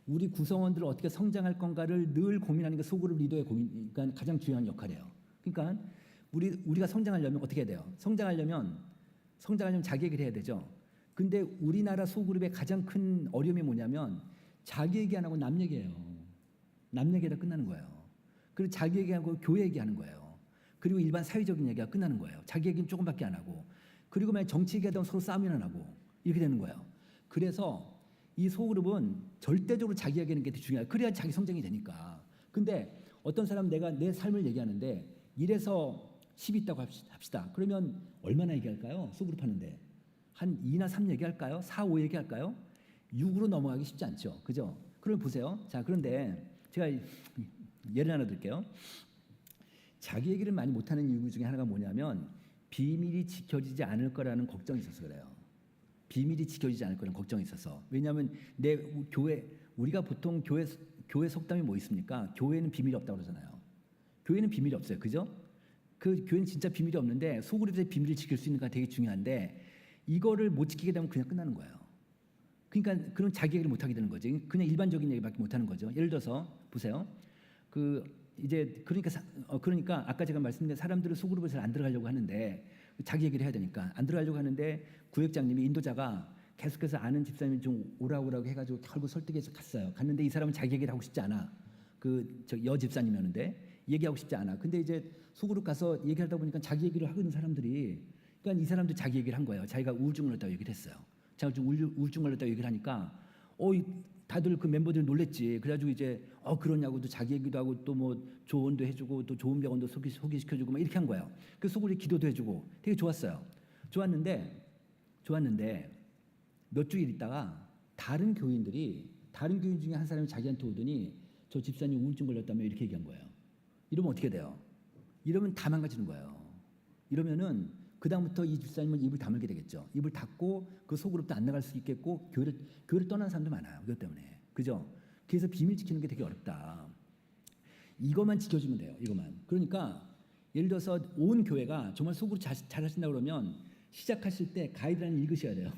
우리 구성원들을 어떻게 성장할 건가를 늘 고민하는 게 소그룹 리더의 그러니까 가장 중요한 역할이에요. 그러니까 우리가 성장하려면 어떻게 해야 돼요? 성장하려면 자기 얘기를 해야 되죠. 근데 우리나라 소그룹의 가장 큰 어려움이 뭐냐면 자기 얘기 안 하고 남 얘기해요. 남 얘기하다 끝나는 거예요. 그리고 자기 얘기하고 교회 얘기하는 거예요. 그리고 일반 사회적인 얘기가 끝나는 거예요. 자기 얘기는 조금밖에 안 하고. 그리고 만약 정치 얘기하다 서로 싸움이나 나고 이렇게 되는 거예요. 그래서 이 소그룹은 절대적으로 자기 얘기하는 게 중요해요. 그래야 자기 성장이 되니까. 근데 어떤 사람 내가 내 삶을 얘기하는데 1에서 10이 있다고 합시다. 그러면 얼마나 얘기할까요? 소그룹 하는데 한 2나 3 얘기할까요? 4, 5 얘기할까요? 6으로 넘어가기 쉽지 않죠. 그죠? 그럼 보세요. 자, 그런데 제가 예를 하나 드릴게요. 자기 얘기를 많이 못하는 이유 중에 하나가 뭐냐면 비밀이 지켜지지 않을 거라는 걱정이 있어서 그래요. 비밀이 지켜지지 않을 거라는 걱정이 있어서. 왜냐하면 내 교회, 우리가 보통 교회 속담이 뭐 있습니까? 교회는 비밀이 없다고 그러잖아요. 교회는 비밀이 없어요. 그죠? 그 교회는 진짜 비밀이 없는데 소그룹에서 비밀을 지킬 수 있는 거 되게 중요한데 이거를 못 지키게 되면 그냥 끝나는 거예요. 그러니까 그런 자기 얘기를 못 하게 되는 거죠. 그냥 일반적인 얘기밖에 못 하는 거죠. 예를 들어서 보세요. 그러니까 아까 제가 말씀드린 사람들은 소그룹에 잘 안 들어가려고 하는데 자기 얘기를 해야 되니까 안 들어가려고 하는데 구역장님이 인도자가 계속해서 아는 집사님이 좀 오라고 해가지고 결국 설득해서 갔어요. 갔는데 이 사람은 자기 얘기를 하고 싶지 않아. 여 집사님이었는데 얘기하고 싶지 않아. 근데 이제 소그룹 가서 얘기하다 보니까 자기 얘기를 하고 있는 사람들이 그러니까 이 사람도 자기 얘기를 한 거예요. 자기가 우울증 걸렸다고 얘기를 했어요. 제가 좀 우울증 걸렸다고 얘기를 하니까 다들 그 멤버들이 놀랬지. 그래가지고 이제 그러냐고 또 자기 얘기도 하고 또 뭐 조언도 해주고 또 좋은 병원도 소개시켜주고 막 이렇게 한 거예요. 그 소그룹이 기도도 해주고 되게 좋았어요. 좋았는데 몇 주일 있다가 다른 교인 중에 한 사람이 자기한테 오더니 저 집사님 우울증 걸렸다며 이렇게 얘기한 거예요. 이러면 어떻게 돼요? 이러면 다 망가지는 거예요. 이러면은 그 다음부터 이 집사님은 입을 다물게 되겠죠. 입을 닫고 그 소그룹도 안 나갈 수 있겠고 교회를 떠난 사람도 많아요. 이것 때문에. 그죠? 그래서 비밀 지키는 게 되게 어렵다. 이것만 지켜주면 돼요. 이것만. 그러니까 예를 들어서 온 교회가 정말 소그룹 잘 하신다 그러면 시작하실 때 가이드라인을 읽으셔야 돼요.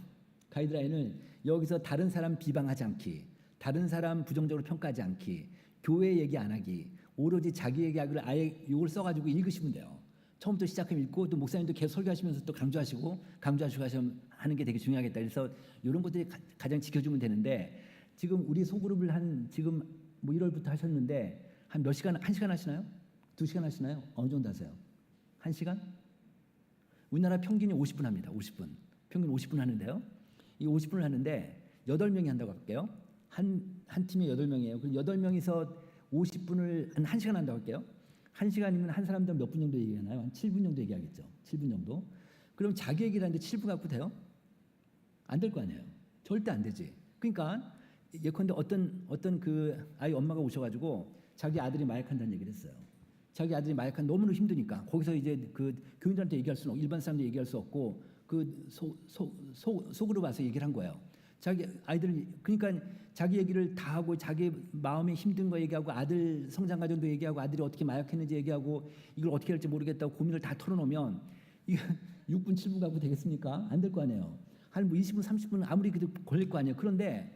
가이드라인을 여기서 다른 사람 비방하지 않기, 다른 사람 부정적으로 평가하지 않기, 교회 얘기 안 하기, 오로지 자기 얘기하기를 아예 이걸 써가지고 읽으시면 돼요. 처음부터 시작하면 읽고 또 목사님도 계속 설교하시면서 또 강조하시고 하는 게 되게 중요하겠다. 그래서 이런 것들이 가장 지켜주면 되는데 지금 우리 소그룹을 지금 뭐 1월부터 하셨는데 한 몇 시간, 1시간 하시나요? 2시간 하시나요? 어느 정도 하세요? 1시간? 우리나라 평균이 50분 합니다. 50분. 평균 50분 하는데요. 이 50분을 하는데 8명이 한다고 할게요. 한 팀에 8명이에요. 그럼 8명이서 50분을 한 1시간 한다고 할게요. 1시간이면 한 사람당 몇 분 정도 얘기하나요? 한 7분 정도 얘기하겠죠. 7분 정도. 그럼 자기 얘기를 하는데 7분 갖고 돼요? 안 될 거 아니에요. 절대 안 되지. 그러니까 예컨대 어떤 그 아이 엄마가 오셔가지고 자기 아들이 마약한다는 얘기를 했어요. 자기 아들이 마약한 너무나 힘드니까 거기서 이제 그 교인들한테 얘기할 수는 없고 일반 사람들 얘기할 수 없고 그 속으로 와서 얘기를 한 거예요. 자기 아이들 그러니까 자기 얘기를 다 하고 자기 마음에 힘든 거 얘기하고 아들 성장 과정도 얘기하고 아들이 어떻게 마약했는지 얘기하고 이걸 어떻게 할지 모르겠다고 고민을 다 털어놓으면 이거 6분 7분 갖고 되겠습니까? 안 될 거 아니에요. 한 뭐 20분 30분 아무리 그래도 걸릴 거 아니에요. 그런데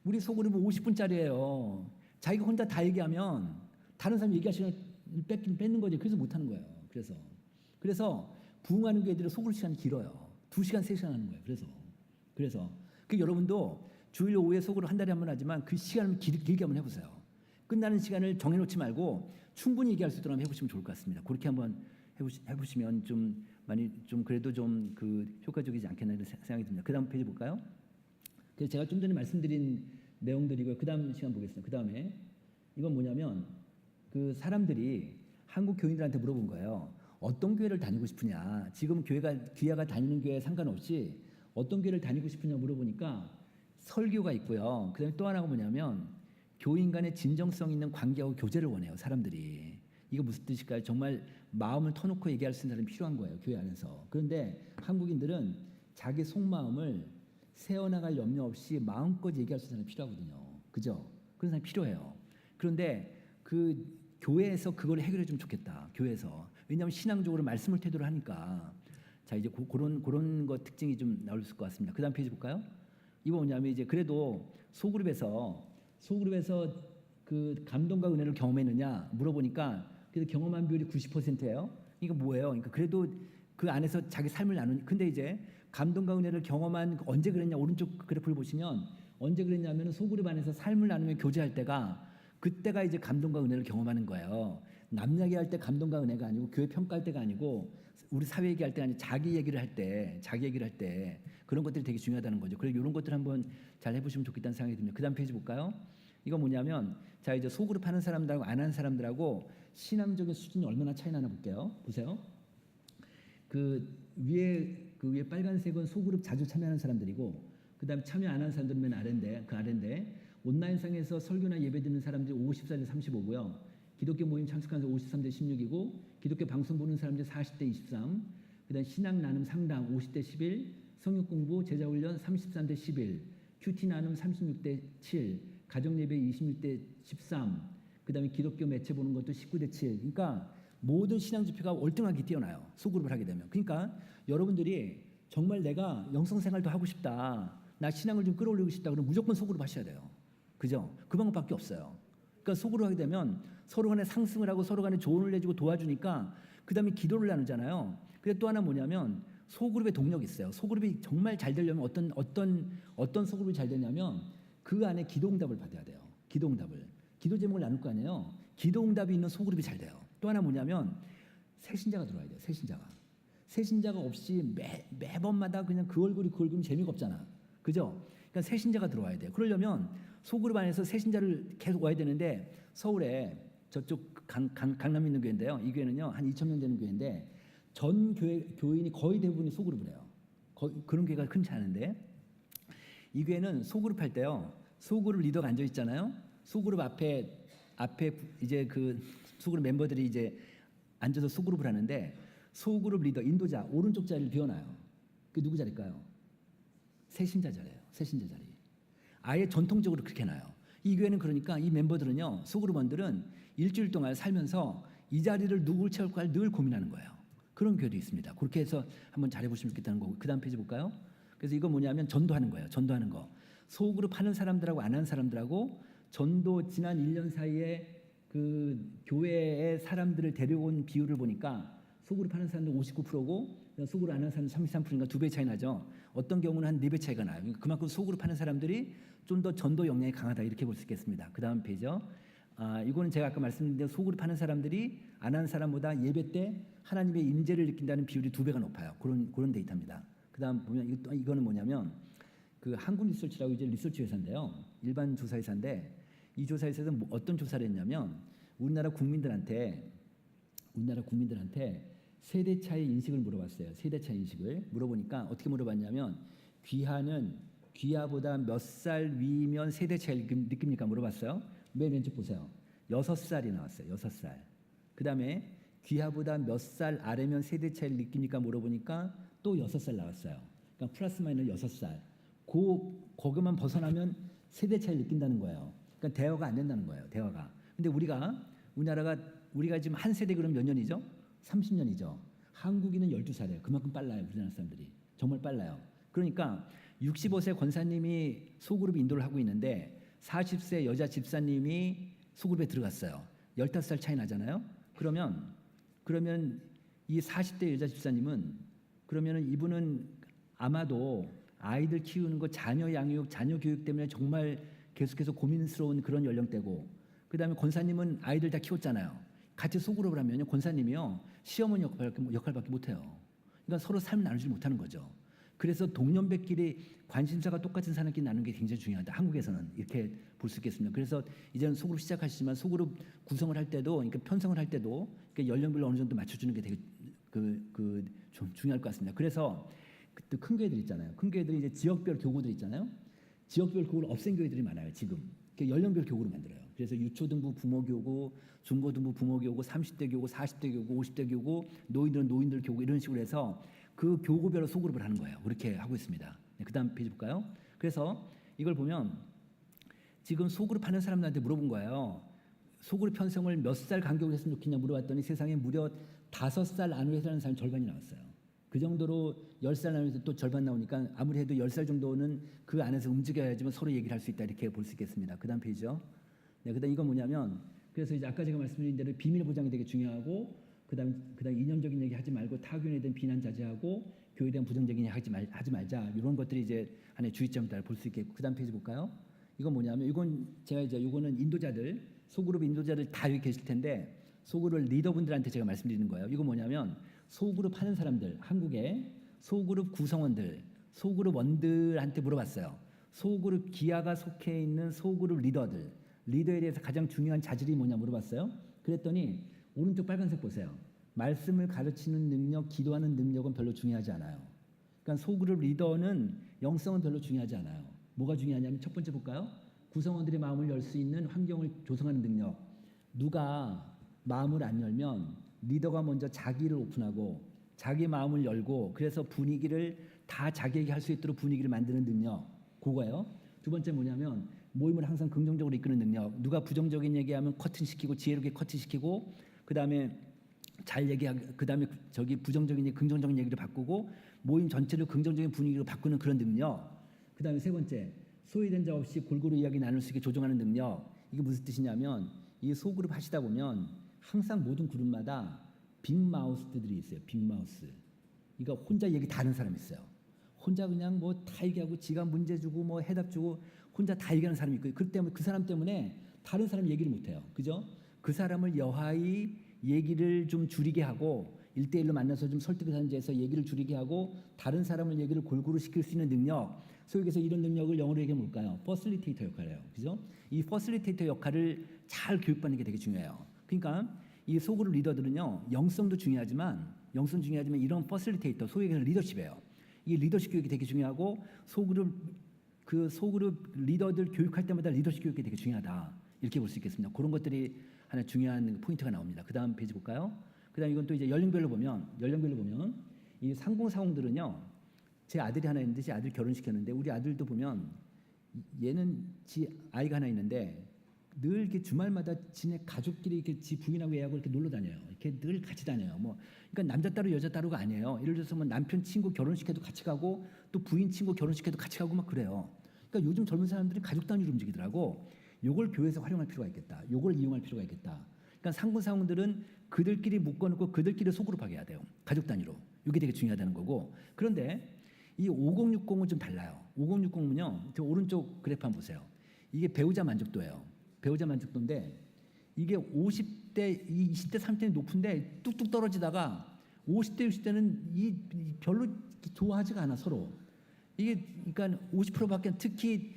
우리 속으로는 50분짜리예요. 자기가 혼자 다 얘기하면 다른 사람 얘기할 시간을 뺏는 거지. 그래서 못 하는 거예요. 그래서 부흥하는 교회들이 속을 시간이 길어요. 2시간 3시간 하는 거예요. 그래서 여러분도 주일 오후에 속으로 한 달에 한 번 하지만 그 시간을 길게 한번 해보세요. 끝나는 시간을 정해놓지 말고 충분히 얘기할 수 있도록 한번 해보시면 좋을 것 같습니다. 그렇게 한번 해보시면 좀 많이 좀 그래도 좀 그 효과적이지 않겠나 이런 생각이 듭니다. 그 다음 페이지 볼까요? 그래서 제가 좀 전에 말씀드린 내용들이고요. 그 다음 시간 보겠습니다. 그 다음에 이건 뭐냐면 그 사람들이 한국 교인들한테 물어본 거예요. 어떤 교회를 다니고 싶으냐? 지금 귀하가 다니는 교회에 상관없이 어떤 교회를 다니고 싶으냐 물어보니까 설교가 있고요. 그다음에 또 하나가 뭐냐면 교인 간의 진정성 있는 관계하고 교제를 원해요. 사람들이. 이거 무슨 뜻일까요? 정말 마음을 터놓고 얘기할 수 있는 사람이 필요한 거예요. 교회 안에서. 그런데 한국인들은 자기 속마음을 세워나갈 염려 없이 마음껏 얘기할 수 있는 사람이 필요하거든요. 그죠? 그런 사람이 필요해요. 그런데 그 교회에서 그걸 해결해 주면 좋겠다. 교회에서. 왜냐하면 신앙적으로 말씀을 태도를 하니까. 자 이제 그런 거 특징이 좀 나올 것 같습니다. 그다음 페이지 볼까요? 이거 뭐냐면 이제 그래도 소그룹에서 그 감동과 은혜를 경험했느냐 물어보니까 그래도 경험한 비율이 90%예요. 이거 뭐예요? 그러니까 그래도 그 안에서 자기 삶을 나누니 근데 이제 감동과 은혜를 경험한 언제 그랬냐 오른쪽 그래프를 보시면 언제 그랬냐면 소그룹 안에서 삶을 나누며 교제할 때가 그때가 이제 감동과 은혜를 경험하는 거예요. 남 얘기할 때 감동과 은혜가 아니고 교회 평가할 때가 아니고 우리 사회 얘기할 때 아니고 자기 얘기를 할 때 그런 것들이 되게 중요하다는 거죠. 그래서 이런 것들 한번 잘 해보시면 좋겠다는 생각이 듭니다. 그다음 페이지 볼까요? 이거 뭐냐면 자 이제 소그룹 하는 사람들하고 안 하는 사람들하고 신앙적인 수준이 얼마나 차이 나나 볼게요. 보세요. 그 위에 빨간색은 소그룹 자주 참여하는 사람들이고 그다음 참여 안 하는 사람들은 맨 아래인데 온라인상에서 설교나 예배 듣는 사람들이 54대 35고요. 기독교 모임 참석하는 사람 53대 16이고 기독교 방송 보는 사람들이 40대 23. 그다음 신앙 나눔 상담 50대 11. 성역 공부 제자 훈련 33대 11. 큐티 나눔 36대 7. 가정 예배 26대 13. 그다음에 기독교 매체 보는 것도 19대 7. 그러니까 모든 신앙 지표가 월등하게 뛰어나요. 소그룹을 하게 되면. 그러니까 여러분들이 정말 내가 영성 생활도 하고 싶다. 나 신앙을 좀 끌어올리고 싶다. 그러면 무조건 소그룹 하셔야 돼요. 그죠? 그 방법밖에 없어요. 그러니까 소그룹 하게 되면 서로 간에 상승을 하고 서로 간에 조언을 해주고 도와주니까 그다음에 기도를 나누잖아요. 근데 또 하나 뭐냐면 소그룹의 동력이 있어요. 소그룹이 정말 잘 되려면 어떤 소그룹이 잘 되냐면 그 안에 기도응답을 받아야 돼요. 기도응답을. 기도 제목을 나눌 거 아니에요. 기도응답이 있는 소그룹이 잘 돼요. 또 하나 뭐냐면 새신자가 들어와야 돼요. 새신자가 없이 매번마다 그냥 그 얼굴이 재미가 없잖아. 그죠? 그러니까 새신자가 들어와야 돼요. 그러려면 소그룹 안에서 새신자를 계속 와야 되는데 서울에 저쪽 강남에 있는 교회인데요. 이 교회는요 한 2,000명 되는 교회인데 전 교인이 거의 대부분이 소그룹을 해요. 그런 교회가 흔치 않은데 이 교회는 소그룹 할 때요. 소그룹 리더가 앉아 있잖아요. 소그룹 앞에 이제 그 소그룹 멤버들이 이제 앉아서 소그룹을 하는데 소그룹 리더 인도자 오른쪽 자리를 비워놔요. 그 누구 자리일까요? 새신자 자리예요. 새신자 자리. 아예 전통적으로 그렇게 놔요. 이 교회는 그러니까 이 멤버들은요. 소그룹원들은 일주일 동안 살면서 이 자리를 누굴 채울까 늘 고민하는 거예요. 그런 교회도 있습니다. 그렇게 해서 한번 잘해보시면 좋겠다는 거고 그 다음 페이지 볼까요? 그래서 이거 뭐냐면 전도하는 거예요. 전도하는 거. 소그룹 하는 사람들하고 안 하는 사람들하고 전도 지난 1년 사이에 그 교회의 사람들을 데려온 비율을 보니까 소그룹 하는 사람들 59%고 소그룹 안 하는 사람들 33%니까 2배 차이 나죠. 어떤 경우는 한 4배 차이가 나요. 그러니까 그만큼 소그룹 하는 사람들이 좀 더 전도 역량이 강하다 이렇게 볼 수 있겠습니다. 그 다음 페이지요. 이거는 제가 아까 말씀드린 대로 소그룹 하는 사람들이 안 하는 사람보다 예배 때 하나님의 임재를 느낀다는 비율이 2배가 높아요. 그런 데이터입니다. 그 다음 보면 이거는 뭐냐면 그 한국 리서치라고 이제 리서치 회사인데요. 일반 조사 회사인데 이 조사 회사에서 어떤 조사를 했냐면 우리나라 국민들한테 세대 차이 인식을 물어봤어요. 세대 차이 인식을 물어보니까 어떻게 물어봤냐면 귀하보다 몇 살 위면 세대 차이를 느낍니까? 물어봤어요. 맨 왼쪽 보세요. 6살이 나왔어요. 6살. 그 다음에 귀하보다 몇 살 아래면 세대 차이를 느낍니까? 물어보니까 또 6살 나왔어요. 그러니까 플러스 마이너스 6살. 거기만 벗어나면 세대 차이를 느낀다는 거예요. 그러니까 대화가 안 된다는 거예요. 대화가. 근데 우리가 지금 한 세대 그럼 몇 년이죠? 30년이죠. 한국인은 12살이에요. 그만큼 빨라요. 우리나라 사람들이. 정말 빨라요. 그러니까 65세 권사님이 소그룹 인도를 하고 있는데 40세 여자 집사님이 소그룹에 들어갔어요. 15살 차이 나잖아요. 그러면 이 40대 여자 집사님은 그러면은 이분은 아마도 아이들 키우는 거 자녀 양육, 자녀 교육 때문에 정말 계속해서 고민스러운 그런 연령대고 그다음에 권사님은 아이들 다 키웠잖아요. 같이 소그룹을 하면요. 권사님이요. 시어머니 역할밖에 못해요. 그러니까 서로 삶을 나누지 못하는 거죠. 그래서 동년배끼리 관심사가 똑같은 사람끼리 나누는 게 굉장히 중요하다. 한국에서는 이렇게 볼 수 있겠습니다. 그래서 이제는 소그룹 시작하시지만 소그룹 구성을 할 때도, 그러니까 편성을 할 때도 연령별로 어느 정도 맞춰주는 게 되게 좀 중요할 것 같습니다. 그래서 또 큰 교회들 있잖아요. 큰 교회들이 이제 지역별 교구들 있잖아요. 지역별 교구를 없앤 교회들이 많아요. 지금 연령별 교구를 만들어요. 그래서 유초등부 부모교구, 중고등부 부모교구, 30대 교구, 40대 교구, 50대 교구, 노인들은 노인들 교구 이런 식으로 해서 그 교구별로 소그룹을 하는 거예요. 그렇게 하고 있습니다. 네, 그 다음 페이지 볼까요? 그래서 이걸 보면 지금 소그룹 하는 사람들한테 물어본 거예요. 소그룹 편성을 몇 살 간격으로 했으면 좋겠냐 물어봤더니 세상에 무려 5살 안으로 해서 하는 사람이 절반이 나왔어요. 그 정도로 10살 안에서 또 절반 나오니까 아무리 해도 10살 정도는 그 안에서 움직여야지만 서로 얘기를 할 수 있다 이렇게 볼 수 있겠습니다. 그 다음 페이지요. 네, 그 다음 이건 뭐냐면 그래서 이제 아까 제가 말씀드린 대로 비밀 보장이 되게 중요하고 그 다음 이념적인 얘기 하지 말고 타교인에 대한 비난 자제하고 교회에 대한 부정적인 얘기 하지 말자. 이런 것들이 이제 하나의 주의점이다 볼 수 있겠고. 그다음 페이지 볼까요? 이건 뭐냐면 이건 제가 이제 이거는 인도자들 소그룹 인도자들 다 여기 계실 텐데 소그룹 리더분들한테 제가 말씀드리는 거예요. 이거 뭐냐면 소그룹 하는 사람들 한국의 소그룹 구성원들 소그룹원들한테 물어봤어요. 소그룹 기아가 속해 있는 소그룹 리더에 대해서 가장 중요한 자질이 뭐냐 물어봤어요. 그랬더니 오른쪽 빨간색 보세요. 말씀을 가르치는 능력, 기도하는 능력은 별로 중요하지 않아요. 그러니까 소그룹 리더는 영성은 별로 중요하지 않아요. 뭐가 중요하냐면 첫 번째 볼까요? 구성원들의 마음을 열 수 있는 환경을 조성하는 능력. 누가 마음을 안 열면 리더가 먼저 자기를 오픈하고 자기 마음을 열고 그래서 분위기를 다 자기에게 할 수 있도록 분위기를 만드는 능력. 그거예요. 두 번째 뭐냐면 모임을 항상 긍정적으로 이끄는 능력. 누가 부정적인 얘기하면 커튼시키고 지혜롭게 커튼시키고 그다음에 잘 얘기하고 그다음에 저기 부정적인 얘기 긍정적인 얘기를 바꾸고 모임 전체를 긍정적인 분위기로 바꾸는 그런 능력. 그다음에 세 번째 소외된 자 없이 골고루 이야기 나눌 수 있게 조정하는 능력. 이게 무슨 뜻이냐면 이 소그룹 하시다 보면 항상 모든 그룹마다 빅마우스들이 있어요. 빅마우스. 그러니까 혼자 얘기 다 하는 사람이 있어요. 혼자 그냥 뭐 다 얘기하고 지가 문제 주고 뭐 해답 주고 혼자 다 얘기하는 사람이 있고 그 때문에 그 사람 때문에 다른 사람 얘기를 못 해요. 그죠? 그 사람을 여하이 얘기를 좀 줄이게 하고 1대1로 만나서 좀 설득을 하는지에서 얘기를 줄이게 하고 다른 사람을 얘기를 골고루 시킬 수 있는 능력. 소위 얘기해서 이런 능력을 영어로 얘기하면 뭘까요? 퍼실리테이터 역할이에요. 그죠? 이 퍼실리테이터 역할을 잘 교육받는 게 되게 중요해요. 그러니까 이 소그룹 리더들은요. 영성도 중요하지만 이런 퍼실리테이터 소위 얘기해서 리더십이에요. 이 리더십 교육이 되게 중요하고 소그룹 리더들 교육할 때마다 리더십 교육이 되게 중요하다. 이렇게 볼 수 있겠습니다. 그런 것들이 하나 중요한 포인트가 나옵니다. 그다음 페이지 볼까요? 그다음 이건 또 이제 연령별로 보면 이 상공사공들은요. 제 아들이 하나 있는데 제 아들 결혼시켰는데 우리 아들도 보면 얘는 지 아이가 하나 있는데 늘 이렇게 주말마다 지네 가족끼리 이렇게 지 부인하고 애하고 이렇게 놀러 다녀요. 이렇게 늘 같이 다녀요. 뭐 그러니까 남자 따로 여자 따로가 아니에요. 예를 들어서 뭐 남편 친구 결혼식에도 같이 가고 또 부인 친구 결혼식에도 같이 가고 막 그래요. 그러니까 요즘 젊은 사람들이 가족 단위로 움직이더라고. 요걸 교회에서 활용할 필요가 있겠다. 요걸 이용할 필요가 있겠다. 그러니까 상군사원들은 그들끼리 묶어놓고 그들끼리 소그룹하게 해야 돼요. 가족 단위로. 이게 되게 중요하다는 거고. 그런데 이 5060은 좀 달라요. 5060은요. 저 오른쪽 그래프 한번 보세요. 이게 배우자 만족도예요. 배우자 만족도인데 이게 50대, 20대, 30대는 높은데 뚝뚝 떨어지다가 50대, 60대는 별로 좋아하지가 않아 서로. 이게 그러니까 50%밖에 특히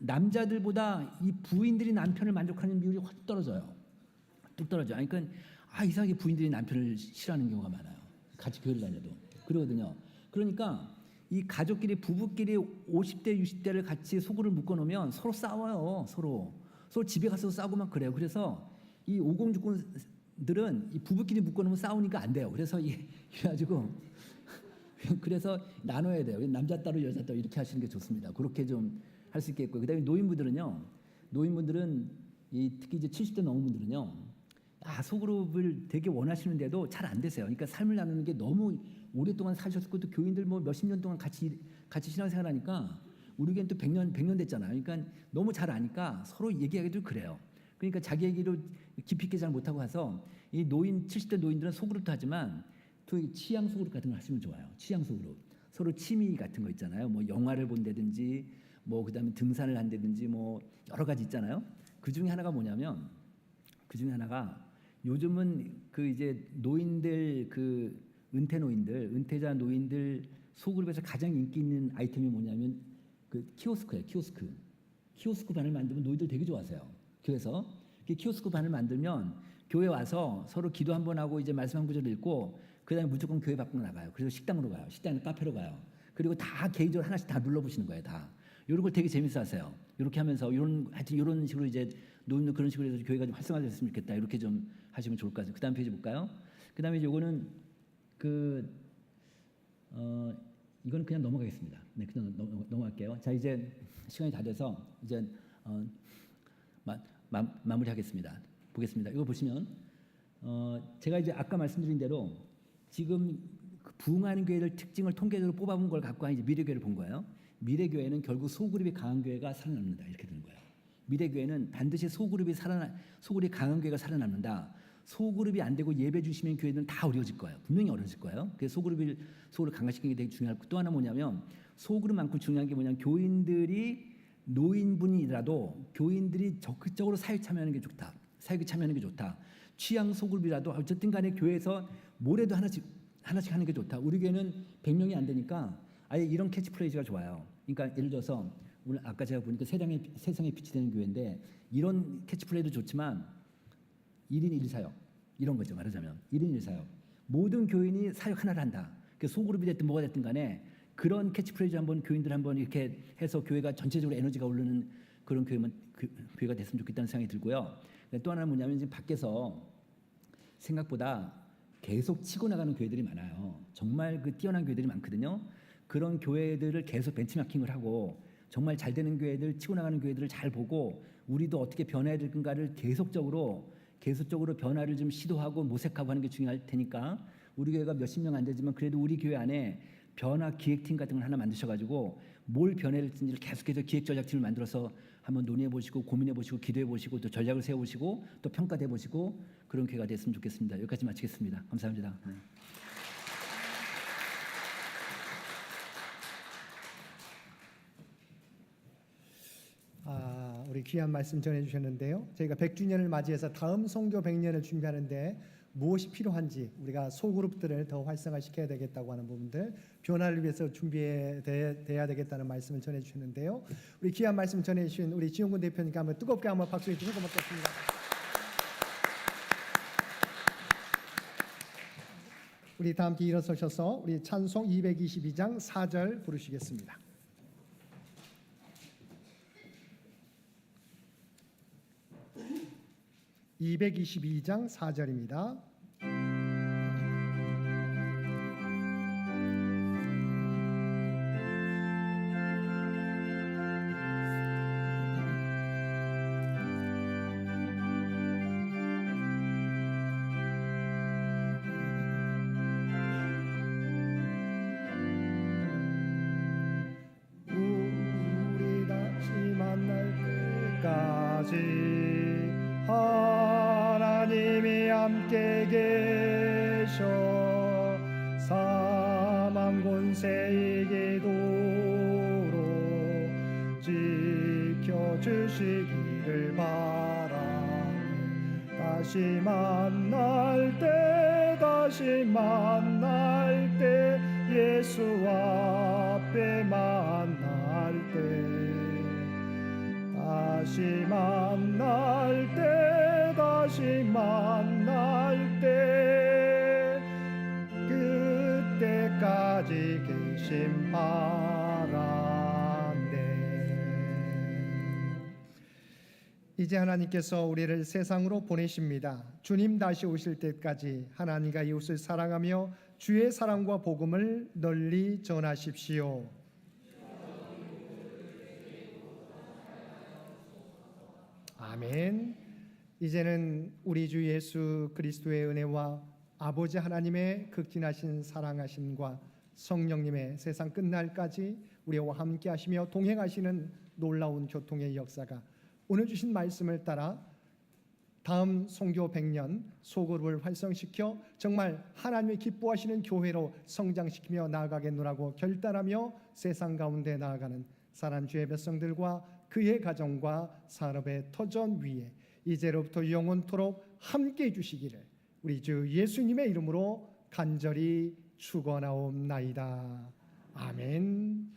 남자들보다 이 부인들이 남편을 만족하는 비율이 확 떨어져요. 뚝 떨어져. 그러니까 이상하게 부인들이 남편을 싫어하는 경우가 많아요. 같이 교회를 다녀도 그러거든요. 그러니까 이 가족끼리 부부끼리 50대, 60대를 같이 소그룹을 묶어놓으면 서로 싸워요. 서로 집에 가서 싸우고 막 그래요. 그래서 이 5060들은 이 부부끼리 묶어놓으면 싸우니까 안 돼요. 그래서 그래가지고 그래서 나눠야 돼요. 남자 따로 여자 따로 이렇게 하시는 게 좋습니다. 그렇게 좀 할 수 있겠고 그다음에 노인분들은 특히 이제 70대 넘은 분들은요. 소그룹을 되게 원하시는데도 잘 안 되세요. 그러니까 삶을 나누는 게 너무 오랫동안 사셨고 또 교인들 뭐 몇십 년 동안 같이 신앙생활하니까 우리에겐 또 100년 됐잖아요. 그러니까 너무 잘 아니까 서로 얘기하기도 그래요. 그러니까 자기 얘기로 깊이 있게 잘 못하고 와서 이 70대 노인들은 소그룹도 하지만 또 취향 소그룹 같은 거 하시면 좋아요. 취향 소그룹. 서로 취미 같은 거 있잖아요. 뭐 영화를 본다든지 뭐 그다음에 등산을 한다든지 뭐 여러 가지 있잖아요. 그 중에 하나가 뭐냐면 요즘은 그 이제 노인들 그 은퇴자 노인들 소그룹에서 가장 인기 있는 아이템이 뭐냐면 그 키오스크예요. 키오스크 반을 만들면 노인들 되게 좋아하세요. 교회에서 키오스크 반을 만들면 교회 와서 서로 기도 한번 하고 이제 말씀 한 구절 읽고 그다음에 무조건 교회 밖으로 나가요. 그래서 식당으로 가요. 식당이나 카페로 가요. 그리고 다 개인적으로 하나씩 다 눌러보시는 거예요. 다. 이런 걸 되게 재밌어하세요. 이렇게 하면서 하여튼 이런 식으로 이제 노인들 그런 식으로 해서 교회가 좀 활성화됐으면 좋겠다. 이렇게 좀 하시면 좋을 것 같아요. 그다음 페이지 볼까요? 그다음에 이거는 이건 그냥 넘어가겠습니다. 네, 그냥 넘어갈게요. 자, 이제 시간이 다 돼서 이제 마무리하겠습니다. 보겠습니다. 이거 보시면 제가 이제 아까 말씀드린 대로 지금 그 부흥하는 교회를 특징을 통계적으로 뽑아본 걸 갖고 이제 미래교회를 본 거예요. 미래교회는 결국 소그룹이 강한 교회가 살아남는다 이렇게 되는 거예요. 미래교회는 반드시 소그룹이 강한 교회가 살아남는다. 소그룹이 안 되고 예배 주시면 교회들은 다 어려워질 거예요. 분명히 어려워질 거예요. 그래서 소그룹을 강화시키는 게 되게 중요하고, 또 하나 뭐냐면 소그룹만큼 중요한 게 뭐냐면 교인들이 노인분이라도 교인들이 적극적으로 사회 참여하는 게 좋다. 사역에 참여하는 게 좋다. 취향 소그룹이라도 어쨌든 간에 교회에서 뭐래도 하나씩 하는 게 좋다. 우리 교회는 100명이 안 되니까 아예 이런 캐치프레이즈가 좋아요. 그러니까 예를 들어서 오늘 아까 제가 보니까 세상에 빛이 되는 교회인데 이런 캐치프레이즈도 좋지만 1인 1사역 이런 거죠. 말하자면 1인 1사역. 모든 교인이 사역 하나를 한다. 소그룹이 됐든 뭐가 됐든 간에 그런 캐치프레이즈 한번 교인들 한번 이렇게 해서 교회가 전체적으로 에너지가 오르는 그런 교회가 됐으면 좋겠다는 생각이 들고요. 또 하나는 뭐냐면 지금 밖에서 생각보다 계속 치고 나가는 교회들이 많아요. 정말 뛰어난 교회들이 많거든요. 그런 교회들을 계속 벤치마킹을 하고 정말 잘 되는 교회들, 치고 나가는 교회들을 잘 보고 우리도 어떻게 변해야 될 건가를 계속적으로 변화를 좀 시도하고 모색하고 하는 게 중요할 테니까 우리 교회가 몇십 명 안 되지만 그래도 우리 교회 안에 변화 기획팀 같은 걸 하나 만드셔가지고 뭘 변해야 될지를 계속해서 기획 전략팀을 만들어서 한번 논의해 보시고 고민해 보시고 기도해 보시고 또 전략을 세워 보시고 또 평가돼 보시고 그런 교회가 됐으면 좋겠습니다. 여기까지 마치겠습니다. 감사합니다. 네. 우리 귀한 말씀 전해주셨는데요. 저희가 100주년을 맞이해서 다음 선교 100년을 준비하는데 무엇이 필요한지 우리가 소그룹들을 더 활성화시켜야 되겠다고 하는 부분들 변화를 위해서 준비해야 되겠다는 말씀을 전해주셨는데요. 우리 귀한 말씀 전해주신 우리 지용군 대표님께 한번 뜨겁게 한번 박수해 주시고 고맙겠습니다. 우리 다 함께 일어서셔서 우리 찬송 222장 4절 부르시겠습니다. 222장 4절입니다. 우리 다시 만날 때까지 하나님이 함께 계셔 사망 권세 이기도록 지켜주시기를 바라네. 다시 만날 때 예수 앞에 만날 때 다시 만날 때 그때까지 계심 바라네. 이제 하나님께서 우리를 세상으로 보내십니다. 주님 다시 오실 때까지 하나님과 이웃을 사랑하며 주의 사랑과 복음을 널리 전하십시오. 아멘. 이제는 우리 주 예수 그리스도의 은혜와 아버지 하나님의 극진하신 사랑하심과 성령님의 세상 끝날까지 우리와 함께 하시며 동행하시는 놀라운 교통의 역사가 오늘 주신 말씀을 따라 다음 선교 100년 소그룹을 활성시켜 정말 하나님의 기뻐하시는 교회로 성장시키며 나아가겠노라고 결단하며 세상 가운데 나아가는 사랑 주의 백성들과 그의 가정과 산업의 터전 위에 이제로부터 영원토록 함께 해주시기를 우리 주 예수님의 이름으로 간절히 축원하옵나이다. 아멘.